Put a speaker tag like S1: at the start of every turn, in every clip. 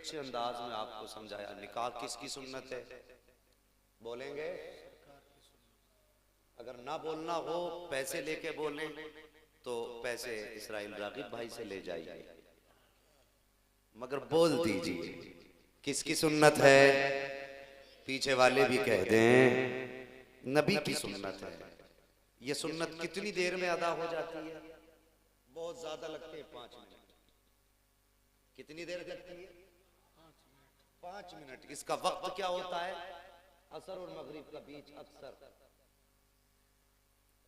S1: अच्छे अंदाज में आपको समझाया। निकाह किसकी सुन्नत है? बोलेंगे? अगर ना बोलना हो, पैसे लेके बोलें तो पैसे इसराइल रागिब भाई से ले जाइए, मगर बोल दीजिए किसकी सुन्नत है। पीछे वाले भी कह दें नबी की सुन्नत है। ये सुन्नत कितनी देर में अदा हो जाती है? बहुत ज्यादा लगते हैं 5 मिनट। कितनी देर लगती है? 5 मिनट। इसका वक्त क्या होता है? असर और मगरिब का बीच अक्सर।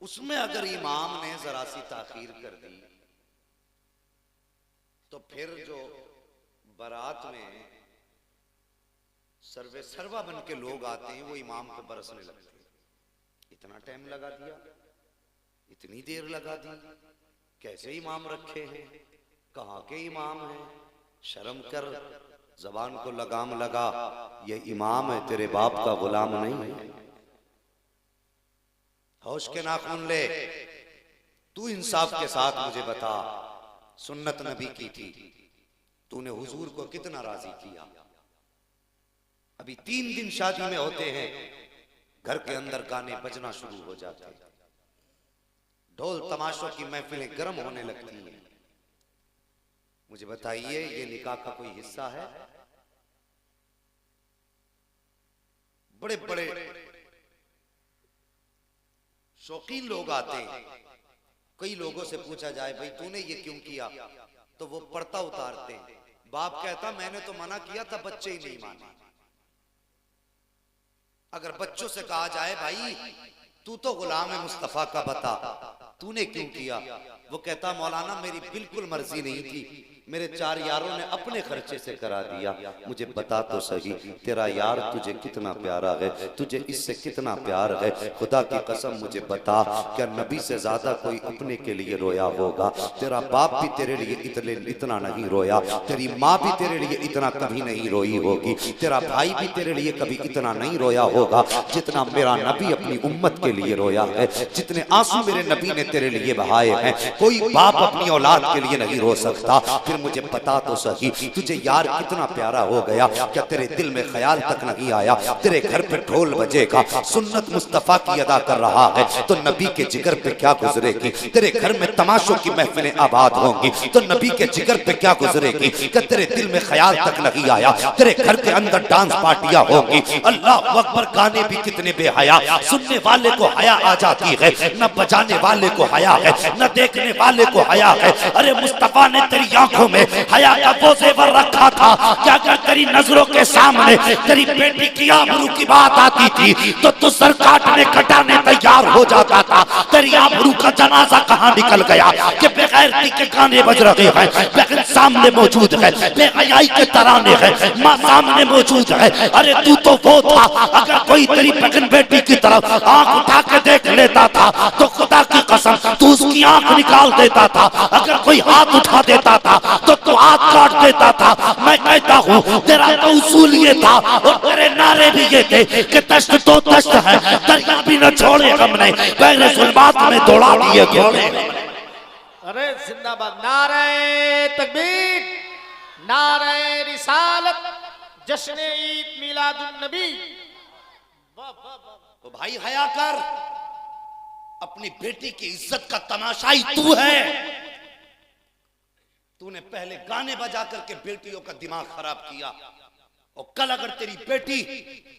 S1: उसमें अगर इमाम ने जरा सी ताखीर कर दी तो फिर जो बारात में सर्वे सर्वा बन के लोग आते हैं वो इमाम पे बरसने लगते हैं। इतना टाइम लगा दिया, इतनी देर लगा दी, कैसे इमाम रखे हैं, कहाँ के इमाम हैं? शर्म कर, जबान को लगाम लगा, ये इमाम है, तेरे बाप का गुलाम नहीं है। होश के नाखून ले। तू इंसाफ के साथ मुझे बता, सुन्नत नबी की थी, तूने हुजूर को कितना राजी किया? अभी 3 दिन शादी में होते हैं, घर के अंदर गाने बजना शुरू हो जाते हैं, ढोल तमाशों की महफिलें गर्म होने लगती हैं। मुझे बताइए ये निकाह का कोई हिस्सा है? बड़े बड़े शौकीन लोग आते हैं, कई लोगों से पूछा जाए भाई तूने ये क्यों किया, तो वो पर्दा उतारते हैं। बाप कहता मैंने तो मना किया था, बच्चे ही नहीं माने। अगर बच्चों से कहा जाए भाई तू तो गुलाम है मुस्तफा का, बता तूने क्यों किया, वो कहता मौलाना मेरी बिल्कुल मर्जी नहीं थी, मेरे 4 यारों ने अपने खर्चे से करा दिया। मुझे बता तो सही तेरा यार तुझे कितना प्यारा है, तुझे इससे कितना प्यार है, खुदा की कसम मुझे बता, क्या नबी से ज्यादा कोई अपने के लिए रोया होगा? तेरा बाप भी तेरे लिए इतना नहीं रोया, तेरी माँ भी तेरे लिए इतना कभी नहीं रोई होगी, तेरा भाई भी तेरे लिए कभी इतना नहीं रोया होगा जितना मेरा नबी अपनी उम्मत के लिए रोया है। जितने आंसू मेरे नबी ने तेरे लिए बहाए हैं, कोई बाप अपनी औलाद के लिए नहीं रो सकता। मुझे बता तो सही तुझे यार कितना प्यारा हो गया, क्या तेरे दिल में ख्याल तक नहीं आया तेरे घर पे ढोल बजेगा, सुन्नत मुस्तफा की अदा कर रहा है तो नबी के जिगर पे क्या गुजरेगी? तेरे घर में तमाशों की महफिलें आबाद होंगी तो नबी के जिगर पे क्या गुजरेगी? क्या तेरे दिल में ख्याल तक नहीं आया तेरे घर के अंदर डांस पार्टियां होंगी? अल्लाह अकबर, गाने भी कितने बेहया, सुनने वाले को हया आ जाती है, न बजाने वाले को हया है, न देखने वाले को हया है। अरे मुस्तफा ने तेरी आंखों में हया का वो जेवर रखा था, क्या क्या तेरी नजरों के सामने तेरी बेटी की आबरू की बात आती थी तो तू सर काटने कटाने तैयार हो जाता था। तेरी आबरू का जनाजा कहाँ निकल गया कि बेगैरती के गाने बज रहे हैं, बहन सामने मौजूद है, बेहयाई के तराने हैं, माँ सामने मौजूद है। अरे तू तो वो था, अगर कोई तेरी बहन बेटी की तरफ आंख उठा के देख लेता था तो खुदा की कसम तू उसकी आंख निकाल देता था, अगर कोई हाथ उठा देता था तो हाथ काट देता था। मैं कहता हूँ तेरा तो उसूल ये था और तेरे नारे भी ये थे कि तश्त तो तश्त है, दरिया भी न छोड़े हमने, पहले जुल्मात में दौड़ा दिए घोड़े।
S2: अरे जिंदाबाद, नारे तकबीर, नारे रिसालत, जश्न ईद मिलादुन नबी।
S1: तो भाई हया कर, अपनी बेटी की इज्जत का तमाशाई तू है। तूने पहले गाने बजा करके बेटियों का दिमाग खराब किया और कल अगर तेरी बेटी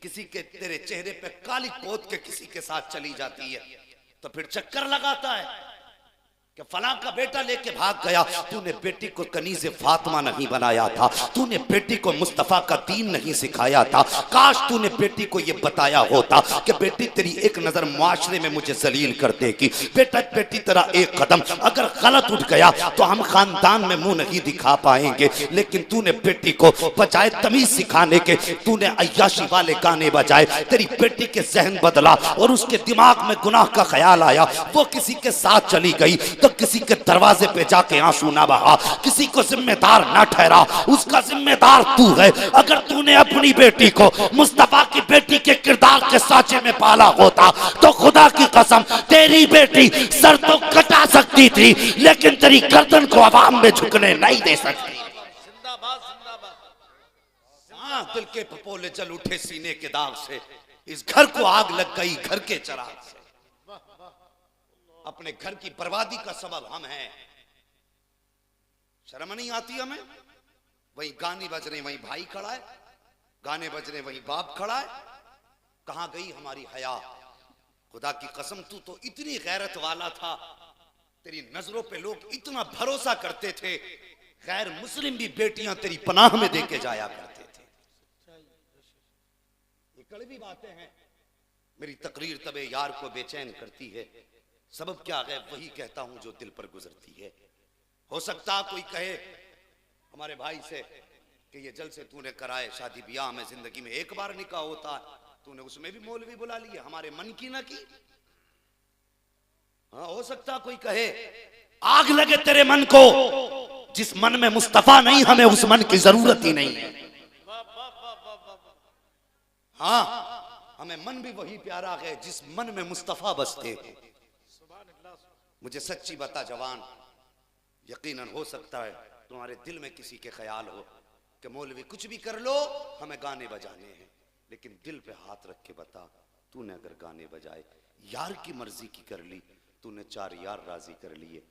S1: किसी के तेरे चेहरे पे काली पोत के किसी के साथ चली जाती है तो फिर चक्कर लगाता है कि फलां का बेटा लेके भाग गया। तूने बेटी को कनीज़े फातिमा नहीं बनाया था, तूने बेटी को मुस्तफा का दीन नहीं सिखाया था। काश तूने बेटी को यह बताया होता कि बेटी तेरी एक नजर मुआशरे में मुझे जलील कर देगी, बेटा बेटी तेरा एक कदम अगर गलत उठ गया तो हम खानदान में मुंह नहीं दिखा पाएंगे। लेकिन तूने बेटी को बजाय तमीज सिखाने के तूने अय्याशी वाले गाने बजाए, तेरी बेटी के जहन बदला और उसके दिमाग में गुनाह का ख्याल आया, वो किसी के साथ चली गई तो किसी के दरवाजे पे जाके आंसू ना बहा, किसी को जिम्मेदार ना ठहरा, उसका जिम्मेदार तू है। अगर तूने अपनी बेटी को मुस्तफा की बेटी के किरदार के साचे में पाला होता तो खुदा की कसम तेरी बेटी सर तो कटा सकती थी लेकिन तेरी गर्दन को अवाम में झुकने नहीं दे सकती।
S2: जिंदाबाद जिंदाबाद।
S1: हाँ, दिल के पपोले जल उठे सीने के दाग से, इस घर को आग लग गई घर के चराग से। अपने घर की बर्बादी का सबब हम हैं। शर्म नहीं आती हमें? वही गाने बज रहे वही भाई खड़ा है, गाने बज रहे वही बाप खड़ा है। कहां गई हमारी हया? खुदा की कसम तू तो इतनी गैरत वाला था, तेरी नजरों पे लोग इतना भरोसा करते थे, गैर मुस्लिम भी बेटियां तेरी पनाह में देके जाया करते थे। ये कड़वी बातें हैं। मेरी तकरीर तबे यार को बेचैन करती है, सबब क्या है वही कहता हूं जो दिल पर गुजरती है। हो सकता कोई कहे हमारे भाई से कि ये जल से तूने कराए शादी ब्याह में, जिंदगी में एक बार निकाह होता है, तूने उसमें भी मौलवी बुला लिए, हमारे मन की ना की। हाँ, हो सकता कोई कहे आग लगे तेरे मन को, जिस मन में मुस्तफा नहीं हमें उस मन की जरूरत ही नहीं है। हाँ, हमें मन भी वही प्यारा है जिस मन में मुस्तफा बसते। मुझे सच्ची बता जवान, यकीनन हो सकता है तुम्हारे दिल में किसी के ख्याल हो कि मौलवी कुछ भी कर लो हमें गाने बजाने हैं, लेकिन दिल पे हाथ रख के बता, तूने अगर गाने बजाए यार की मर्जी की कर ली, तूने 4 यार राजी कर लिए,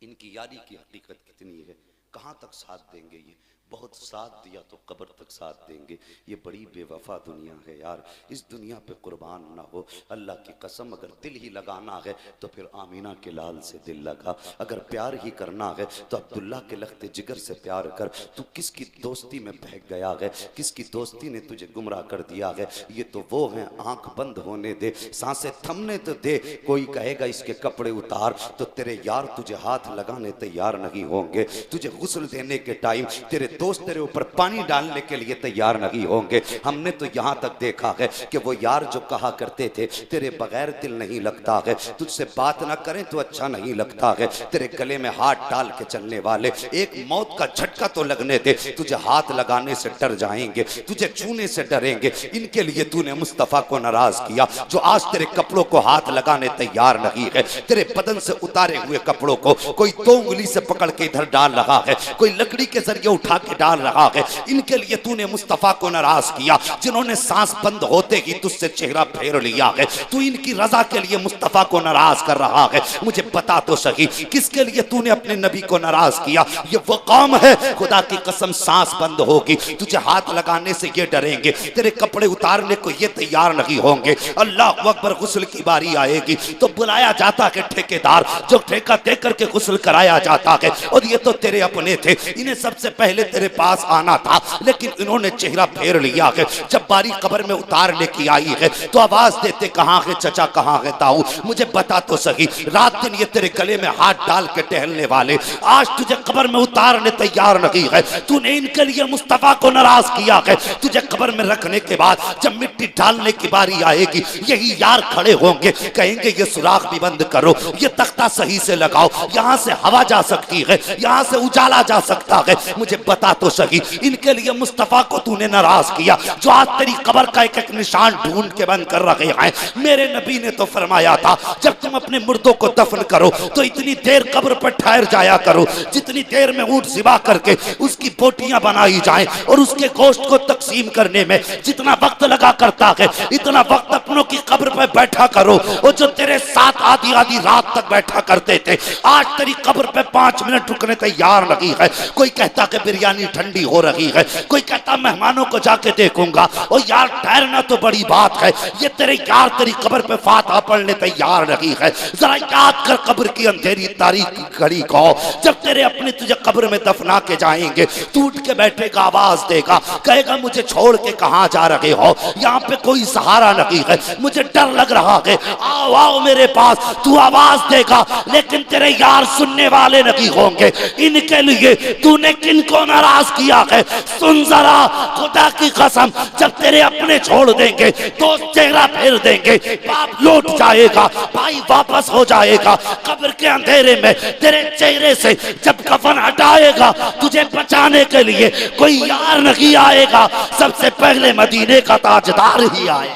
S1: इनकी यारी की हकीकत कितनी है, कहाँ तक साथ देंगे ये? बहुत साथ दिया तो कब्र तक साथ देंगे। ये बड़ी बेवफा दुनिया है यार, इस दुनिया पे कुर्बान ना हो। अल्लाह की कसम अगर दिल ही लगाना है तो फिर आमीना के लाल से दिल लगा, अगर प्यार ही करना है तो अब्दुल्ला के लख्ते जिगर से प्यार कर। तू किसकी दोस्ती में बहक गया है, किसकी दोस्ती ने तुझे गुमराह कर दिया है? ये तो वो हैं, आंख बंद होने दे, सांसें थमने तो दे। कोई कहेगा इसके कपड़े उतार, तो तेरे यार तुझे हाथ लगाने तैयार नहीं होंगे। तुझे गुस्ल देने के टाइम तेरे दोस्त तेरे ऊपर पानी डालने के लिए तैयार नहीं होंगे। हमने तो यहाँ तक देखा है कि वो यार जो कहा करते थे तेरे बगैर दिल नहीं लगता है, तुझसे बात ना करें तो अच्छा नहीं लगता है, तेरे गले में हाथ डाल के चलने वाले एक मौत का झटका तो लगने दे, तुझे हाथ लगाने से डर जाएंगे, तुझे छूने से डरेंगे। इनके लिए तूने मुस्तफा को नाराज किया जो आज तेरे कपड़ों को हाथ लगाने तैयार नहीं है। तेरे बदन से उतारे हुए कपड़ों को कोई 2 उंगली से पकड़ के इधर डाल रहा है, कोई लकड़ी के जरिए उठा के डाल रहा है। इनके लिए तूने मुस्तफा को नाराज किया जिन्होंने सांस बंद होते ही तुझसे चेहरा फेर लिया है। तू इनकी रजा के लिए मुस्तफा को नाराज कर रहा है। मुझे बता तो सही किसके लिए तूने अपने नबी को नाराज किया? ये वो कौम है, खुदा की कसम सांस बंद होगी तुझे हाथ लगाने से ये डरेंगे, तेरे कपड़े उतारने को ये तैयार नहीं होंगे। अल्लाह अकबर, गुस्ल की बारी आएगी तो बुलाया जाता है ठेकेदार जो ठेका दे करके गुस्ल कराया जाता है। और ये तो तेरे अपने थे, इन्हें सबसे पहले तेरे पास आना था, लेकिन इन्होंने चेहरा फेर लिया है। जब बारी कब्र में उतारने की आई है तो आवाज देते कहाँ है चचा, कहाँ है ताऊ? मुझे बता तो सही, रात दिन ये तेरे गले में हाथ डाल के टहलने वाले आज तुझे कब्र में उतारने तैयार नहीं है। तूने इनके लिए मुस्तफा को नाराज किया है। तुझे कब्र में रखने के बाद जब मिट्टी डालने की बारी आएगी यही यार खड़े होंगे, कहेंगे ये सुराख भी बंद करो, ये तख्ता सही से लगाओ, यहाँ से हवा जा सकती है, यहाँ से उजाला जा सकता है। मुझे बता तो सही, इनके लिए मुस्तफा को तूने नाराज किया जो आज तेरी कब्र का एक एक निशान ढूंढ के बंद कर रहे हैं। मेरे नबी ने तो फरमाया था जब तुम अपने मुर्दों को दफन करो तो इतनी देर कब्र पर ठहर जाया करो जितनी देर में ऊंट ज़िबा करके उसकी बोटियां बनाई जाएं, और उसके गोश्त को तकसीम करने में जितना वक्त लगा करता है इतना वक्त अपनों की कब्र पर बैठा करो। और जो तेरे साथ आधी आधी रात तक बैठा करते थे आज तेरी कब्र पे 5 मिनट रुकने तैयार नहीं है। कोई कहता कि बिरयानी ठंडी हो रही है, कोई कहता मेहमानों को जाके देखूंगा। और यार ठहरना तो बड़ी बात है, ये तेरे यार तेरी कब्र पे फातिहा पढ़ने तैयार नहीं है। जरा याद कर कब्र की अंधेरी तारीख घड़ी को, जब तेरे अपने तुझे कब्र में दफना के जाएंगे, तू उठ के बैठेगा, आवाज देगा, कहेगा मुझे छोड़ के कहां जा रहे हो, यहाँ पे कोई सहारा नहीं है, मुझे डर लग रहा है, आओ आओ मेरे पास। तू आवाज देगा लेकिन तेरे यार सुनने वाले नहीं होंगे। इनके लिए तूने किनको नाराज किया है? सुन जरा, खुदा की कसम, जब तेरे अपने छोड़ देंगे तो चेहरा फेर देंगे, बाप लौट जाएगा, भाई वापस हो जाएगा, कब्र के अंधेरे में तेरे चेहरे से जब कफन हटाएगा तुझे बचाने के लिए कोई यार नहीं आएगा, सबसे पहले मदीने का ताजदार ही आए।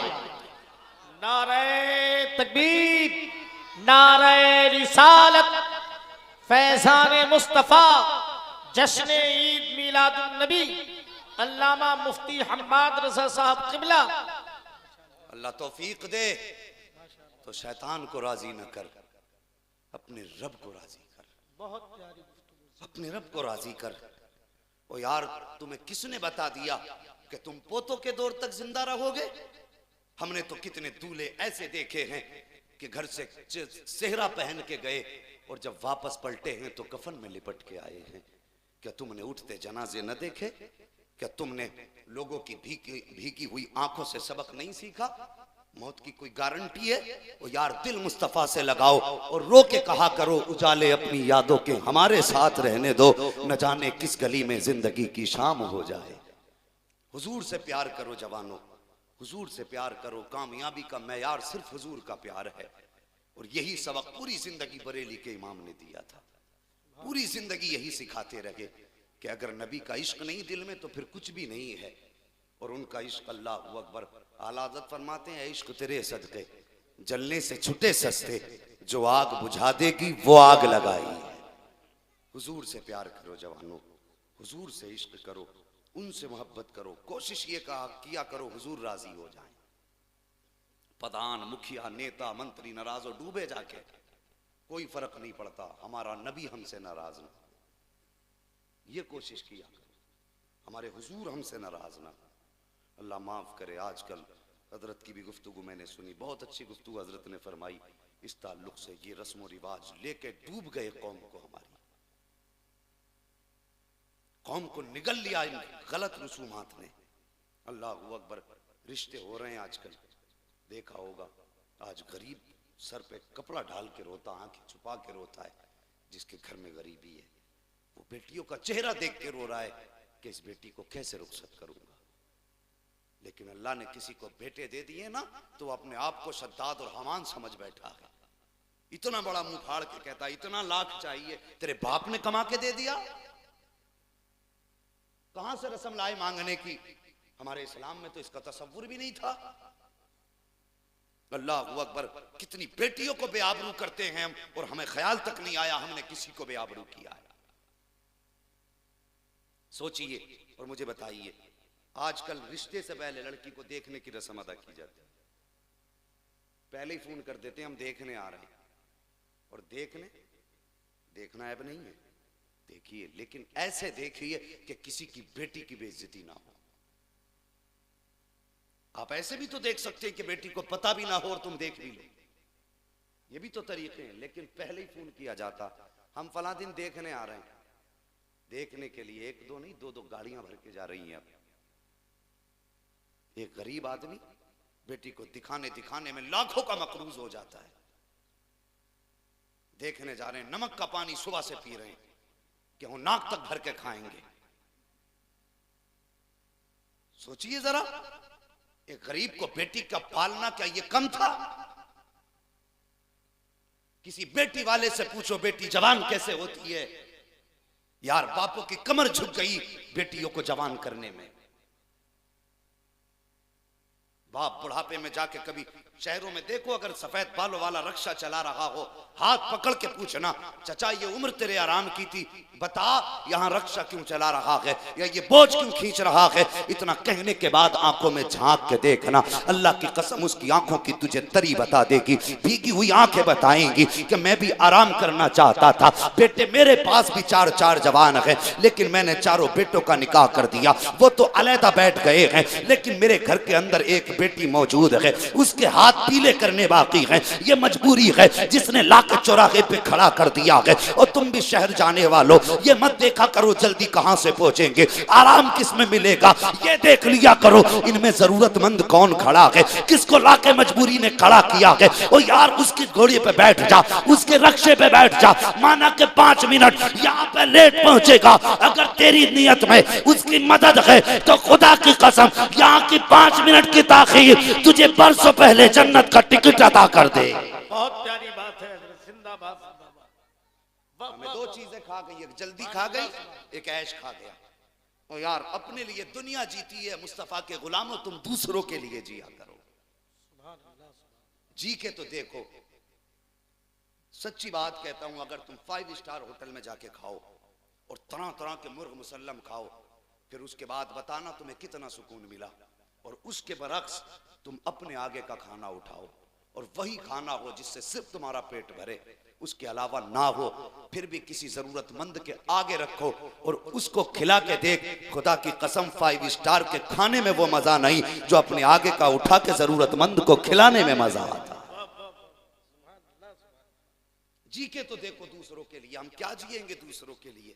S2: नारे तकबीर, नारे रिसालत, फैज़ान मुस्तफ़ा, जश्न ईद मिलादुन नबी, अल्लामा मुफ्ती हम्माद रज़ा साहब क़िबला।
S1: अल्लाह तौफीक दे तो शैतान को राजी न कर, अपने रब को राजी कर।
S2: बहुत प्यारी गुफ्तगू।
S1: अपने रब को राजी कर। ओ यार, तुम्हें किसने बता दिया कि तुम पोतों के दौर तक जिंदा रहोगे? हमने तो कितने दूल्हे ऐसे देखे हैं कि घर से सेहरा पहन के गए और जब वापस पलटे हैं तो कफन में लिपट के आए हैं। क्या तुमने उठते जनाजे न देखे? क्या तुमने लोगों की भीगी हुई आंखों से सबक नहीं सीखा? मौत की कोई गारंटी है? ओ यार, दिल मुस्तफा से लगाओ और रो के कहा करो, उजाले अपनी यादों के हमारे साथ रहने दो, न जाने किस गली में जिंदगी की शाम हो जाए। हुजूर से प्यार करो जवानों, हुजूर से प्यार करो। कामयाबी का मैयार सिर्फ हुजूर का प्यार है। और यही सबक पूरी जिंदगी बरेली के इमाम ने दिया था। पूरी जिंदगी यही सिखाते रहे कि अगर नबी का इश्क नहीं दिल में तो फिर कुछ भी नहीं है। और उनका इश्क, अल्लाह अकबर, आला हज़रत फरमाते हैं, इश्क तेरे सदके जलने से छुटे सस्ते, जो आग बुझा देगी वो आग लगाई है। हुजूर से प्यार करो जवानों, हुजूर से इश्क करो, उनसे मोहब्बत करो। कोशिश ये किया करो हुजूर राजी हो जाए। प्रधान, मुखिया, नेता, मंत्री नाराज हो, डूबे जाके, कोई फर्क नहीं पड़ता, हमारा नबी हमसे नाराज ना। ये कोशिश किया करो, हमारे हुजूर हमसे नाराज ना। अल्लाह माफ करे। आजकल हजरत की भी गुफ्तगू मैंने सुनी, बहुत अच्छी गुफ्तगू हजरत ने फरमाई इस ताल्लुक से। ये रस्म रिवाज लेके डूब गए कौम को, हमारी कौम को निगल लिया इन गलत रसूमात ने। अल्लाह अकबर। रिश्ते हो रहे हैं आजकल, देखा होगा, आज गरीब सर पे कपड़ा डाल के रोता, आंखें छुपा के रोता है, जिसके घर में गरीबी है। वो बेटियों का चेहरा देख के रो रहा है कि इस बेटी को कैसे रुखसत करूंगा। लेकिन अल्लाह ने किसी को बेटे दे दिए ना, तो अपने आप को शद्दाद और हमान समझ बैठा है। इतना बड़ा मुंह फाड़ के कहता है इतना लाख चाहिए, तेरे बाप ने कमा के दे दिया? कहां से रस्म लाए मांगने की? हमारे इस्लाम में तो इसका तसव्वुर भी नहीं था। अल्लाह अकबर। कितनी बेटियों को बेआबरू करते हैं हम, और हमें ख्याल तक नहीं आया हमने किसी को बेआबरू किया है। सोचिए और मुझे बताइए, आजकल रिश्ते से पहले लड़की को देखने की रस्म अदा की जाती है। पहले ही फोन कर देते हैं हम देखने आ रहे हैं, और देखना ऐब नहीं है, देखिए, लेकिन ऐसे देखिए कि किसी की बेटी की बेइज्जती ना हो। आप ऐसे भी तो देख सकते हैं कि बेटी को पता भी ना हो और तुम देख भी लो, ये भी तो तरीके हैं। लेकिन पहले ही फोन किया जाता, हम फला दिन देखने आ रहे हैं। देखने के लिए एक दो नहीं, दो दो गाड़ियां भर के जा रही हैं। अब एक गरीब आदमी बेटी को दिखाने में लाखों का मकरूज हो जाता है। देखने जा रहे हैं, नमक का पानी सुबह से पी रहे हैं कि वो नाक तक भर के खाएंगे। सोचिए जरा, एक गरीब को बेटी का पालना क्या ये कम था? किसी बेटी वाले से पूछो बेटी जवान कैसे होती है। यार, बापों की कमर झुक गई बेटियों को जवान करने में। बाप बुढ़ापे में जाके कभी शहरों में देखो, अगर सफेद बालों वाला रक्षा चला रहा हो, हाथ पकड़ के पूछना, चचा ये उम्र तेरे आराम की थी, बता यहाँ रक्षा क्यों चला रहा है, या ये बोझ क्यों खींच रहा है। इतना कहने के बाद आंखों में झांक के देखना, अल्लाह की कसम उसकी आंखों की तुझे तरी बता देगी, भीगी हुई आंखें बताएंगी कि मैं भी आराम करना चाहता था। बेटे मेरे पास भी चार जवान है, लेकिन मैंने चारों बेटों का निकाह कर दिया, वो तो अलहदा बैठ गए हैं, लेकिन मेरे घर के अंदर एक बेटी मौजूद है, उसके हाथ पीले करने बाकी हैं। ये मजबूरी है जिसने लाके चौराहे पे खड़ा कर दिया है। और तुम भी शहर जाने वालों, ये मत देखा करो जल्दी कहां से पहुंचेंगे, आराम किस में मिलेगा, ये देख लिया करो इनमें जरूरतमंद कौन खड़ा है, किसको लाके मजबूरी ने खड़ा किया है। और यार, उसकी घोड़ी पे बैठ जा, उसके रक्शे पे बैठ जा, माना के 5 मिनट यहाँ पे लेट पहुंचेगा, अगर तेरी नियत में उसकी मदद है तो खुदा की कसम यहाँ की 5 मिनट की ताखीर तुझे बरसों पहले जन्नत का टिकट अदा कर दे।
S2: बहुत प्यारी बात है, जिंदाबाद।
S1: हमें 2 चीजें खा गई, एक जल्दी खा गई, एक ऐश खा गया। और यार, अपने लिए दुनिया जीती है मुस्तफा के गुलामों, तुम दूसरों के लिए जिया करो। जी के तो देखो। सच्ची बात कहता हूं, अगर तुम 5 स्टार होटल में जाके खाओ और तरह तरह के मुर्ग मुसल्लम खाओ, फिर उसके बाद बताना तुम्हें कितना सुकून मिला। और उसके बरक्स तुम अपने आगे का खाना उठाओ और वही खाना हो जिससे सिर्फ तुम्हारा पेट भरे, उसके अलावा ना हो, फिर भी किसी जरूरतमंद के आगे रखो और उसको खिला के देख। खुदा की कसम 5 स्टार के खाने में वो मजा नहीं जो अपने आगे का उठा के जरूरतमंद को खिलाने में मजा आता। जी के तो देखो दूसरों के लिए, हम क्या जिएंगे दूसरों के लिए?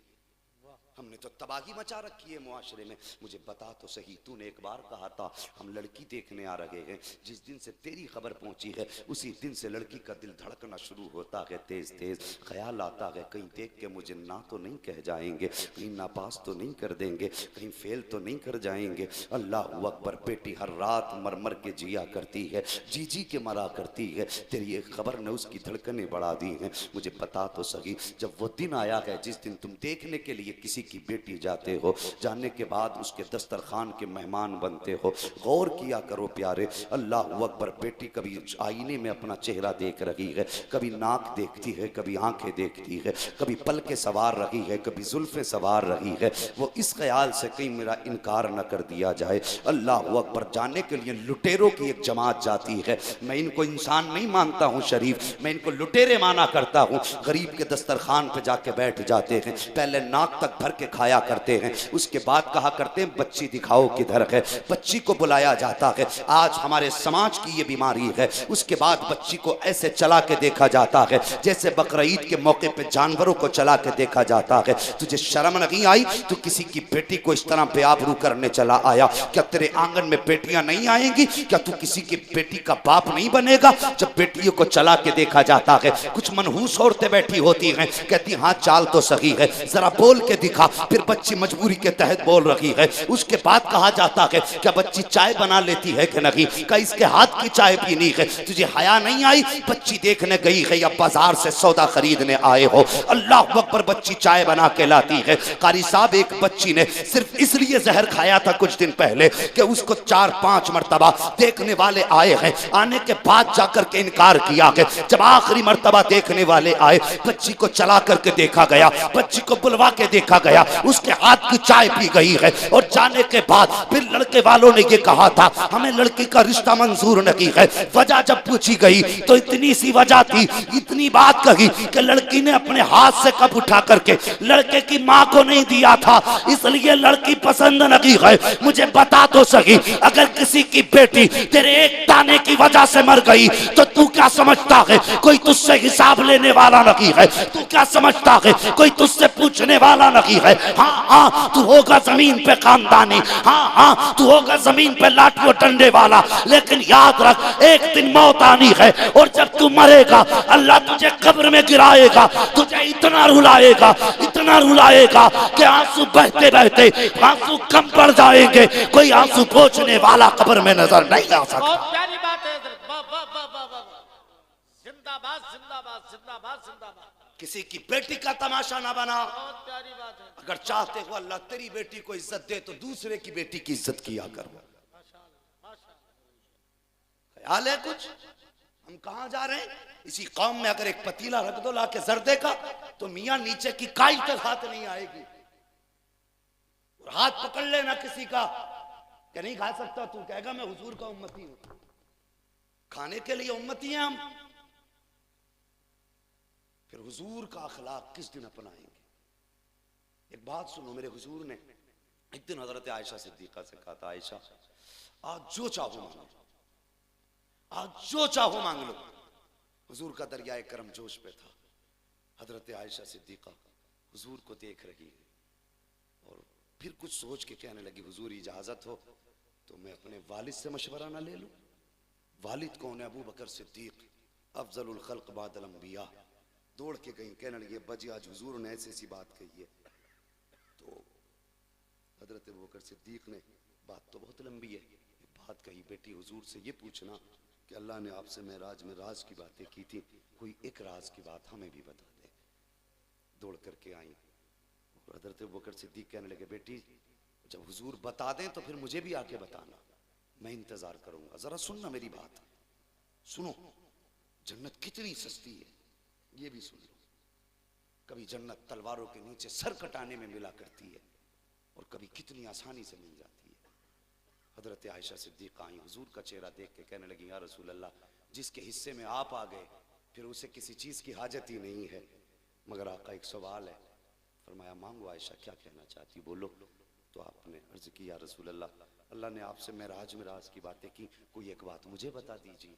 S1: हमने तो तबाही मचा रखी है मुआशरे में। मुझे बता तो सही, तूने एक बार कहा था हम लड़की देखने आ रहे हैं। जिस दिन से तेरी खबर पहुंची है उसी दिन से लड़की का दिल धड़कना शुरू होता है, तेज तेज ख्याल आता है कहीं देख के मुझे ना तो नहीं कह जाएंगे, कहीं नापास तो नहीं कर देंगे, कहीं फेल तो नहीं कर जाएंगे। अल्लाह अकबर। बेटी हर रात मर मर के जिया करती है, जी जी के मरा करती है। तेरी एक खबर ने उसकी धड़कनें बढ़ा दी हैं। मुझे बता तो सही, जब वो दिन आया है जिस दिन तुम देखने के लिए किसी की बेटी जाते हो, जाने के बाद उसके दस्तरखान के मेहमान बनते हो, गौर किया करो प्यारे। अल्लाह अकबर। बेटी कभी आईने में अपना चेहरा देख रही है, कभी नाक देखती है, कभी आंखें देखती है, कभी पलके सवार रही है, कभी जुल्फें सवार रही है। वो इस ख्याल से कहीं मेरा इनकार न कर दिया जाए। अल्लाह अकबर। जाने के लिए लुटेरों की एक जमात जाती है। मैं इनको इंसान नहीं मानता हूँ शरीफ, मैं इनको लुटेरे माना करता हूँ। गरीब के दस्तरखान पे जाके बैठ जाते हैं, पहले नाक तक भर के खाया करते हैं, उसके बाद कहा करते हैं बच्ची दिखाओ किधर है। बच्ची को बुलाया जाता है। आज हमारे समाज की ये बीमारी है। उसके बाद बच्ची को ऐसे चला के देखा जाता है जैसे बकरीद के मौके पे जानवरों को चला के देखा जाता है। तुझे शर्म नहीं आई? तू किसी की बेटी को इस तरह बेआबरू करने चला आया। क्या तेरे आंगन में बेटियां नहीं आएंगी? क्या तू किसी की बेटी का बाप नहीं बनेगा? जब बेटियों को चला के देखा जाता है, कुछ मनहूस औरतें बैठी होती हैं, कहती हाँ चाल तो सही है, जरा बोल के दिखा। फिर बच्ची मजबूरी के तहत बोल रही है। उसके बाद कहा जाता है क्या बच्ची चाय बना लेती है कि नहीं? क्या इसके हाथ की चाय पीनी है? तुझे हया नहीं आई? बच्ची देखने गई है या बाजार से सौदा खरीदने आए हो? अल्लाह अकबर। बच्ची चाय बना के लाती है। कारी साहब, एक बच्ची ने सिर्फ इसलिए जहर खाया था कुछ दिन पहले कि उसको 4-5 मरतबा देखने वाले आए हैं, आने के बाद जाकर के इनकार किया है। जब आखिरी मरतबा देखने वाले आए, बच्ची को चला करके देखा गया, बच्ची को बुलवा के देखा गया, उसके हाथ की चाय पी गई है। और जाने के बाद फिर लड़के वालों ने ये कहा था हमें लड़की का रिश्ता मंजूर नहीं है। वजह जब पूछी गई तो इतनी सी वजह थी, इतनी बात कही कि लड़की ने अपने हाथ से कप उठा करके लड़के की माँ को नहीं दिया था, इसलिए लड़की पसंद नहीं है। मुझे बता तो सही, अगर किसी की बेटी तेरे एक दाने की वजह से मर गई तो तू क्या समझता है कोई तुझसे हिसाब लेने वाला नहीं है? तू क्या समझता है कोई तुझसे पूछने वाला नहीं है? हाँ हाँ, तू होगा जमीन पे खानदानी, हाँ हाँ तू होगा जमीन पे लाठियों डंडे वाला, लेकिन याद रख एक दिन मौत आनी है। और जब तू मरेगा अल्लाह तुझे कब्र में गिराएगा, तुझे इतना रुलाएगा, इतना रुलाएगा कि आंसू बहते बहते आंसू कम पड़ जाएंगे, कोई आंसू पोंछने वाला कब्र में नजर नहीं आ सकता।
S2: बहुत प्यारी बात है। वाह वाह वाह वाह वाह, जिंदाबाद जिंदाबाद जिंदाबाद जिंदाबाद।
S1: किसी की बेटी का तमाशा ना बना।
S2: बहुत प्यारी बात है।
S1: अगर चाहते हो अल्लाह तेरी बेटी को इज्जत दे तो दूसरे की बेटी की इज्जत किया करो। ख्याल है कुछ? हम कहां जा रहे हैं? इसी कौम में अगर एक पतीला रख दो लाके जर्दे का तो मियां नीचे की काई तक हाथ नहीं आएगी। और हाथ पकड़ लेना किसी का कि नहीं खा सकता, तू कहेगा मैं हुजूर का उम्मती हूं। खाने के लिए उम्मती हैं हम, फिर हुजूर का अखलाक किस दिन अपनाएंगे? एक बात सुनो, मेरे हुजूर ने एक दिन हजरत आयशा सिद्दीका से कहा था, आयशा आज जो चाहो मांग लो, आज जो चाहो मांग लो। हुजूर का दरियाए करम जोश पे था। हजरत आयशा सिद्दीका हुजूर को देख रही है और फिर कुछ सोच के कहने लगी, हुजूर इजाजत हो तो मैं अपने वालिद से मशवरा ना ले लूं? वालिद कौन है? अबू बकर सिद्दीक, अफजलुल खल्क बादल अंबिया। दौड़ के गई, कहने लगी बजी आज हुजूर ने ऐसी बात कही है। तो हजरत अबू बकर सिद्दीक ने, बात तो बहुत लंबी है, बात कही, बेटी हुजूर से ये पूछना कि अल्लाह ने आपसे मेराज में राज की बातें की थी, कोई एक राज की बात हमें भी बता दे। दौड़ करके आई और हजरत अबू बकर सिद्दीक कहने लगे, बेटी जब हुजूर बता दें तो फिर मुझे भी आके बताना, मैं इंतजार करूंगा। जरा सुनना मेरी बात, सुनो जन्नत कितनी सस्ती है ये भी सुन लो। कभी जन्नत तलवारों के नीचे सर कटाने में मिला करती है और कभी कितनी आसानी से मिल जाती है। हजरत आयशा सिद्दीक़ा आई, हुजूर का चेहरा देख के कहने लगी, या रसूल अल्लाह, जिसके हिस्से में आप आ गए फिर उसे किसी चीज़ की हाजत ही नहीं है, मगर आका एक सवाल है। फरमाया मांगो आयशा, क्या कहना चाहती बोलो। तो आपने अर्ज की, या रसूल अल्लाह, अल्लाह ने आपसे मेराज की बातें की, कोई एक बात मुझे बता दीजिए।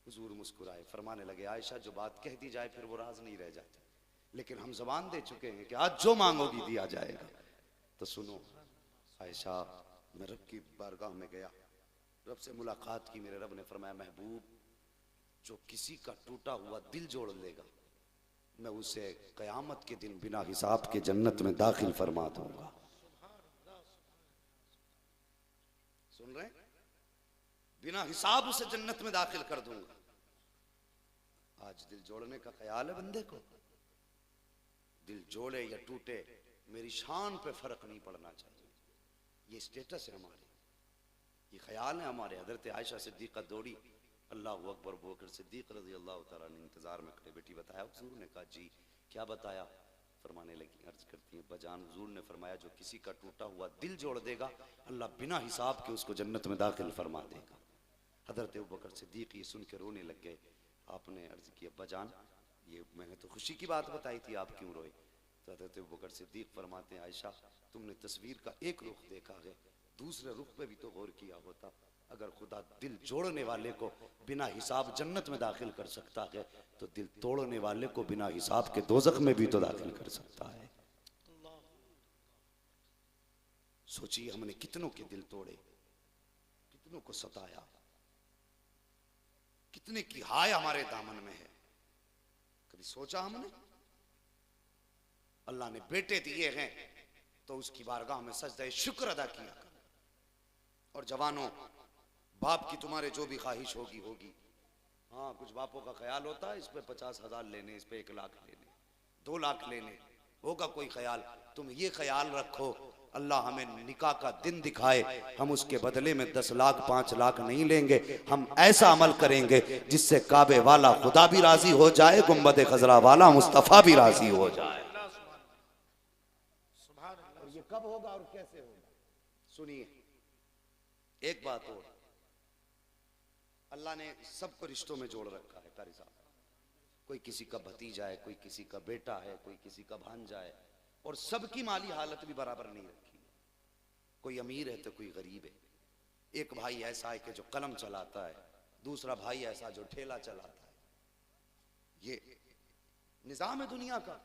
S1: हुजूर मुस्कुराए, फरमाने लगे, आयशा जो बात कह दी जाए फिर वो राज नहीं रह जाती, लेकिन हम जबान दे चुके हैं कि आज जो मांगोगी दिया जाएगा। तो सुनो आयशा, मैं रब की बारगाह में गया, रब से मुलाकात की। मेरे रब ने फरमाया, महबूब, जो किसी का टूटा हुआ दिल जोड़ लेगा मैं उसे कयामत के दिन बिना हिसाब के जन्नत में दाखिल फरमा दूंगा। सुन रहे? बिना हिसाब उसे जन्नत में दाखिल कर दूंगा। आज दिल जोड़ने का ख्याल है बंदे को? दिल जोड़े या टूटे, मेरी शान पे फर्क नहीं पड़ना चाहिए। ये स्टेटस है हमारे, ये ख्याल है हमारे। हजरत आयशा सिद्दीक़ा दौड़ी, अल्लाह अकबर, अबू बकर सिद्दीक़ रज़ी अल्लाह तआला ने इंतजार में खड़े, बेटी बताया? हुजूर ने कहा जी। क्या बताया? फरमाने लगी, अर्ज करती है, बजान हुजूर ने फरमाया, जो किसी का टूटा हुआ दिल जोड़ देगा अल्लाह बिना हिसाब के उसको जन्नत में दाखिल फरमा देगा। हजरत अबू बकर सिद्दीक़ ये सुन के रोने लग गए। आपने अर्ज किया, बजान ये मैंने तो खुशी की बात बताई थी, आप क्यों रोए? तो हजरत अबू बकर सिद्दीक़ फरमाते हैं, आयशा, तुमने तस्वीर का एक रुख देखा है, दूसरे रुख पे भी तो गौर किया होता। अगर खुदा दिल जोड़ने वाले को बिना हिसाब जन्नत में दाखिल कर सकता है तो दिल तोड़ने वाले को बिना हिसाब के दोजख में भी तो दाखिल कर सकता है। सोचिए, हमने कितनों के दिल तोड़े, कितनों को सताया, कितने की हाय हमारे दामन में है। कभी सोचा हमने? अल्लाह ने बेटे दिए हैं तो उसकी बारगाह में सजदा शुक्र अदा किया। और जवानों, बाप की तुम्हारे जो भी ख्वाहिश होगी होगी। हाँ, कुछ बापों का ख्याल होता है, इस पे 50,000 लेने, इस पे 1 लाख लेने, 2 लाख लेने, होगा कोई ख्याल। तुम ये ख्याल रखो, अल्लाह हमें निकाह का दिन दिखाए, हम उसके बदले में 10 लाख 5 लाख नहीं लेंगे। हम ऐसा अमल करेंगे जिससे काबे वाला खुदा भी राजी हो जाए, गुंबद खजरा वाला मुस्तफा भी राजी हो जाए। और ये कब होगा और कैसे होगा? सुनिए एक बात और, अल्लाह ने सबको रिश्तों में जोड़ रखा है। कारी साहब, कोई किसी का भतीजा है, कोई किसी का बेटा है, कोई किसी का भांजा है, और सबकी माली हालत भी बराबर नहीं रखी। कोई अमीर है तो कोई गरीब है। एक भाई ऐसा है कि जो कलम चलाता है, दूसरा भाई ऐसा जो ठेला चलाता है। ये निजाम है दुनिया का।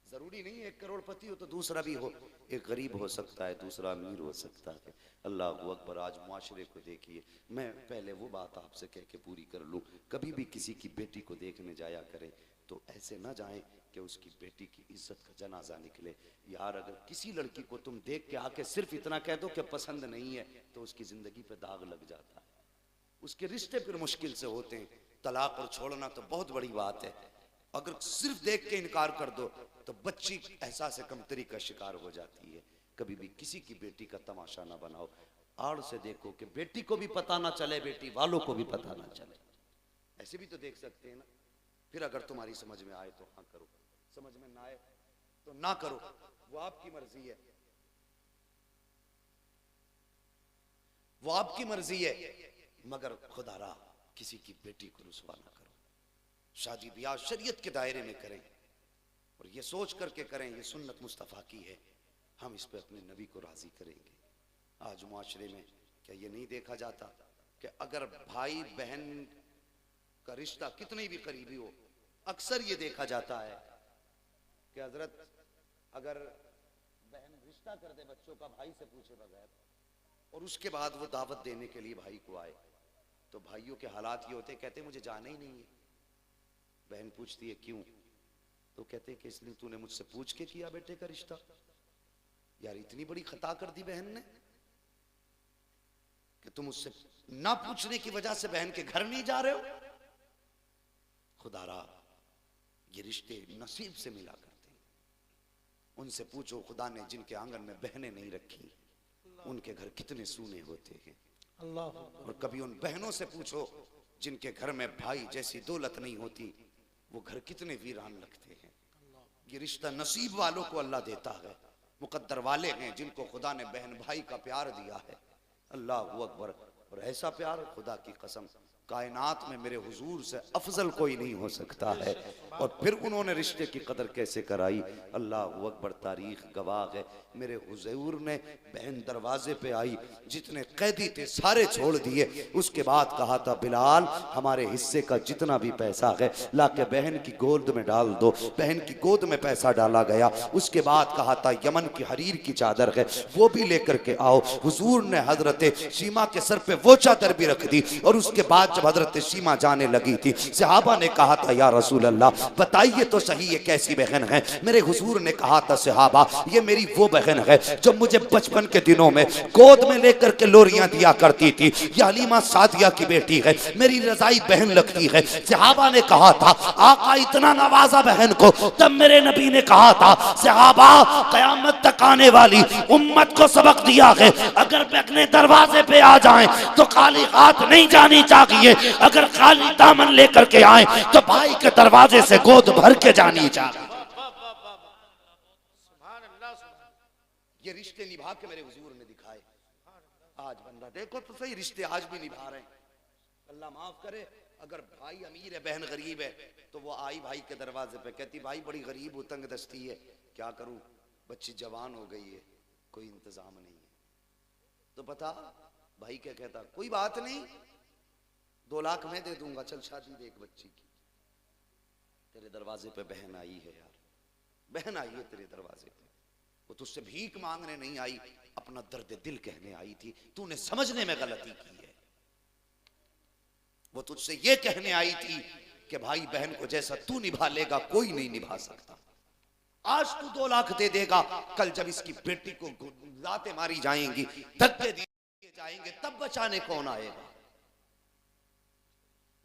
S1: जरूरी नहीं एक करोड़पति हो तो दूसरा भी हो, एक गरीब हो सकता है, दूसरा अमीर हो सकता है। अल्लाह अकबर। आज मुआशरे को देखिए, मैं पहले वो बात आपसे कह के पूरी कर लूँ, कभी भी किसी की बेटी को देखने जाया करें तो ऐसे ना जाएं कि उसकी बेटी की इज्जत का जनाजा निकले। यार, अगर किसी लड़की को तुम देख के आके सिर्फ इतना कह दो कि पसंद नहीं है तो उसकी जिंदगी पे दाग लग जाता है, उसके रिश्ते फिर मुश्किल से होते हैं। तलाक और छोड़ना तो बहुत बड़ी बात है, अगर सिर्फ देख के इनकार कर दो तो बच्ची एहसास कमतरी का शिकार हो जाती है। कभी भी किसी की बेटी का तमाशा ना बनाओ, आड़ से देखो कि बेटी को भी पता ना चले, बेटी वालों को भी पता ना चले। ऐसे भी तो देख सकते हैं ना। फिर अगर तुम्हारी समझ में आए तो हाँ करो, समझ में ना आए तो ना करो, वो आपकी मर्जी है, वो आपकी मर्जी है। मगर खुदारा किसी की बेटी को रुसवा ना करो। शादी ब्याह शरीयत के दायरे में करें और ये सोच करके करें ये सुन्नत मुस्तफ़ा की है, हम इस पे अपने नबी को राजी करेंगे। आज मुआशरे में क्या ये नहीं देखा जाता कि अगर भाई बहन का रिश्ता कितनी भी करीबी हो, अक्सर ये देखा जाता है कि हजरत अगर बहन रिश्ता कर दे बच्चों का भाई से पूछे बगैर और उसके बाद वो दावत देने के लिए भाई को आए, तो भाइयों के हालात ये होते, कहते मुझे जाना ही नहीं है। बहन पूछती है क्यों, तो कहते कि इसलिए तूने मुझसे पूछ के किया बेटे का रिश्ता। यार, इतनी बड़ी खता कर दी बहन ने कि तुम उससे ना पूछने की वजह से बहन के घर नहीं जा रहे हो। खुदारा, ये रिश्ते नसीब से मिला करते हैं। उनसे पूछो, खुदा ने जिनके आंगन में बहनें नहीं रखी उनके घर कितने सूने होते हैं।
S2: अल्लाह।
S1: और कभी उन बहनों से पूछो जिनके घर में भाई जैसी दौलत नहीं होती, वो घर कितने वीरान लगते हैं। ये रिश्ता नसीब वालों को अल्लाह देता है, मुकद्दर वाले हैं जिनको खुदा ने बहन भाई का प्यार दिया है। अल्लाह अकबर। और ऐसा प्यार, खुदा की कसम, कायनात में मेरे हुजूर से अफजल कोई नहीं हो सकता है। और फिर उन्होंने रिश्ते की कदर कैसे कराई, अल्लाह अकबर, तारीख गवाह है। मेरे हुजूर ने बहन दरवाजे पे आई, जितने कैदी थे सारे छोड़ दिए। उसके बाद कहा था, बिलाल हमारे हिस्से का जितना भी पैसा है लाके बहन की गोद में डाल दो। बहन की गोद में पैसा डाला गया। उसके बाद कहा था, यमन की हरीर की चादर है वो भी लेकर के आओ। हुजूर ने हजरत सीमा के सर पे वो चादर भी रख दी। और उसके बाद जब हजरत सीमा जाने लगी थी, सहाबा ने कहा था, या रसूल अल्लाह बताइए तो सही ये कैसी बहन है। मेरे हुजूर ने कहा था, सहाबा ये मेरी वो बहन है जो मुझे बचपन के दिनों में गोद में लेकर के लोरियां दिया करती थी। ये हलीमा सादिया की बेटी है, मेरी रजाई बहन लगती है। सहाबा ने कहा था, आका इतना नवाजा बहन को। तब मेरे नबी ने कहा था, सहाबा कयामत तक आने वाली उम्मत को सबक दिया है, अगर बहने दरवाजे पे आ जाएं तो खाली हाथ नहीं जानी चाहिए। अगर खाली दामन लेकर के आए तो भाई के दरवाजे से गोद भर के जानी चाहिए। ये रिश्ते निभा के मेरे हुजूर ने दिखाए। आज बंदा देखो तो सही, रिश्ते आज भी निभा रहे हैं। अल्लाह माफ करे, अगर भाई अमीर है बहन गरीब है तो वो आई भाई के दरवाजे पे, कहती भाई बड़ी गरीब हूं, तंग दस्ती है, क्या करूं, बच्ची जवान हो गई है, कोई इंतजाम नहीं है। तो बता भाई क्या कहता, कोई बात नहीं, 2 लाख मैं दे दूंगा, चल शादी दे एक बच्ची की। तेरे दरवाजे पे बहन आई है यार, बहन आई है तेरे दरवाजे पे। वो तुझसे भीख मांगने नहीं आई, अपना दर्द दिल कहने आई थी। तूने समझने में गलती की है। वो तुझसे ये कहने आई थी कि भाई बहन को जैसा तू निभा लेगा कोई नहीं निभा सकता। आज तू 2 लाख दे देगा, कल जब इसकी बेटी को लातें मारी जाएंगी, धक्के दिए जाएंगे, तब बचाने कौन आएगा।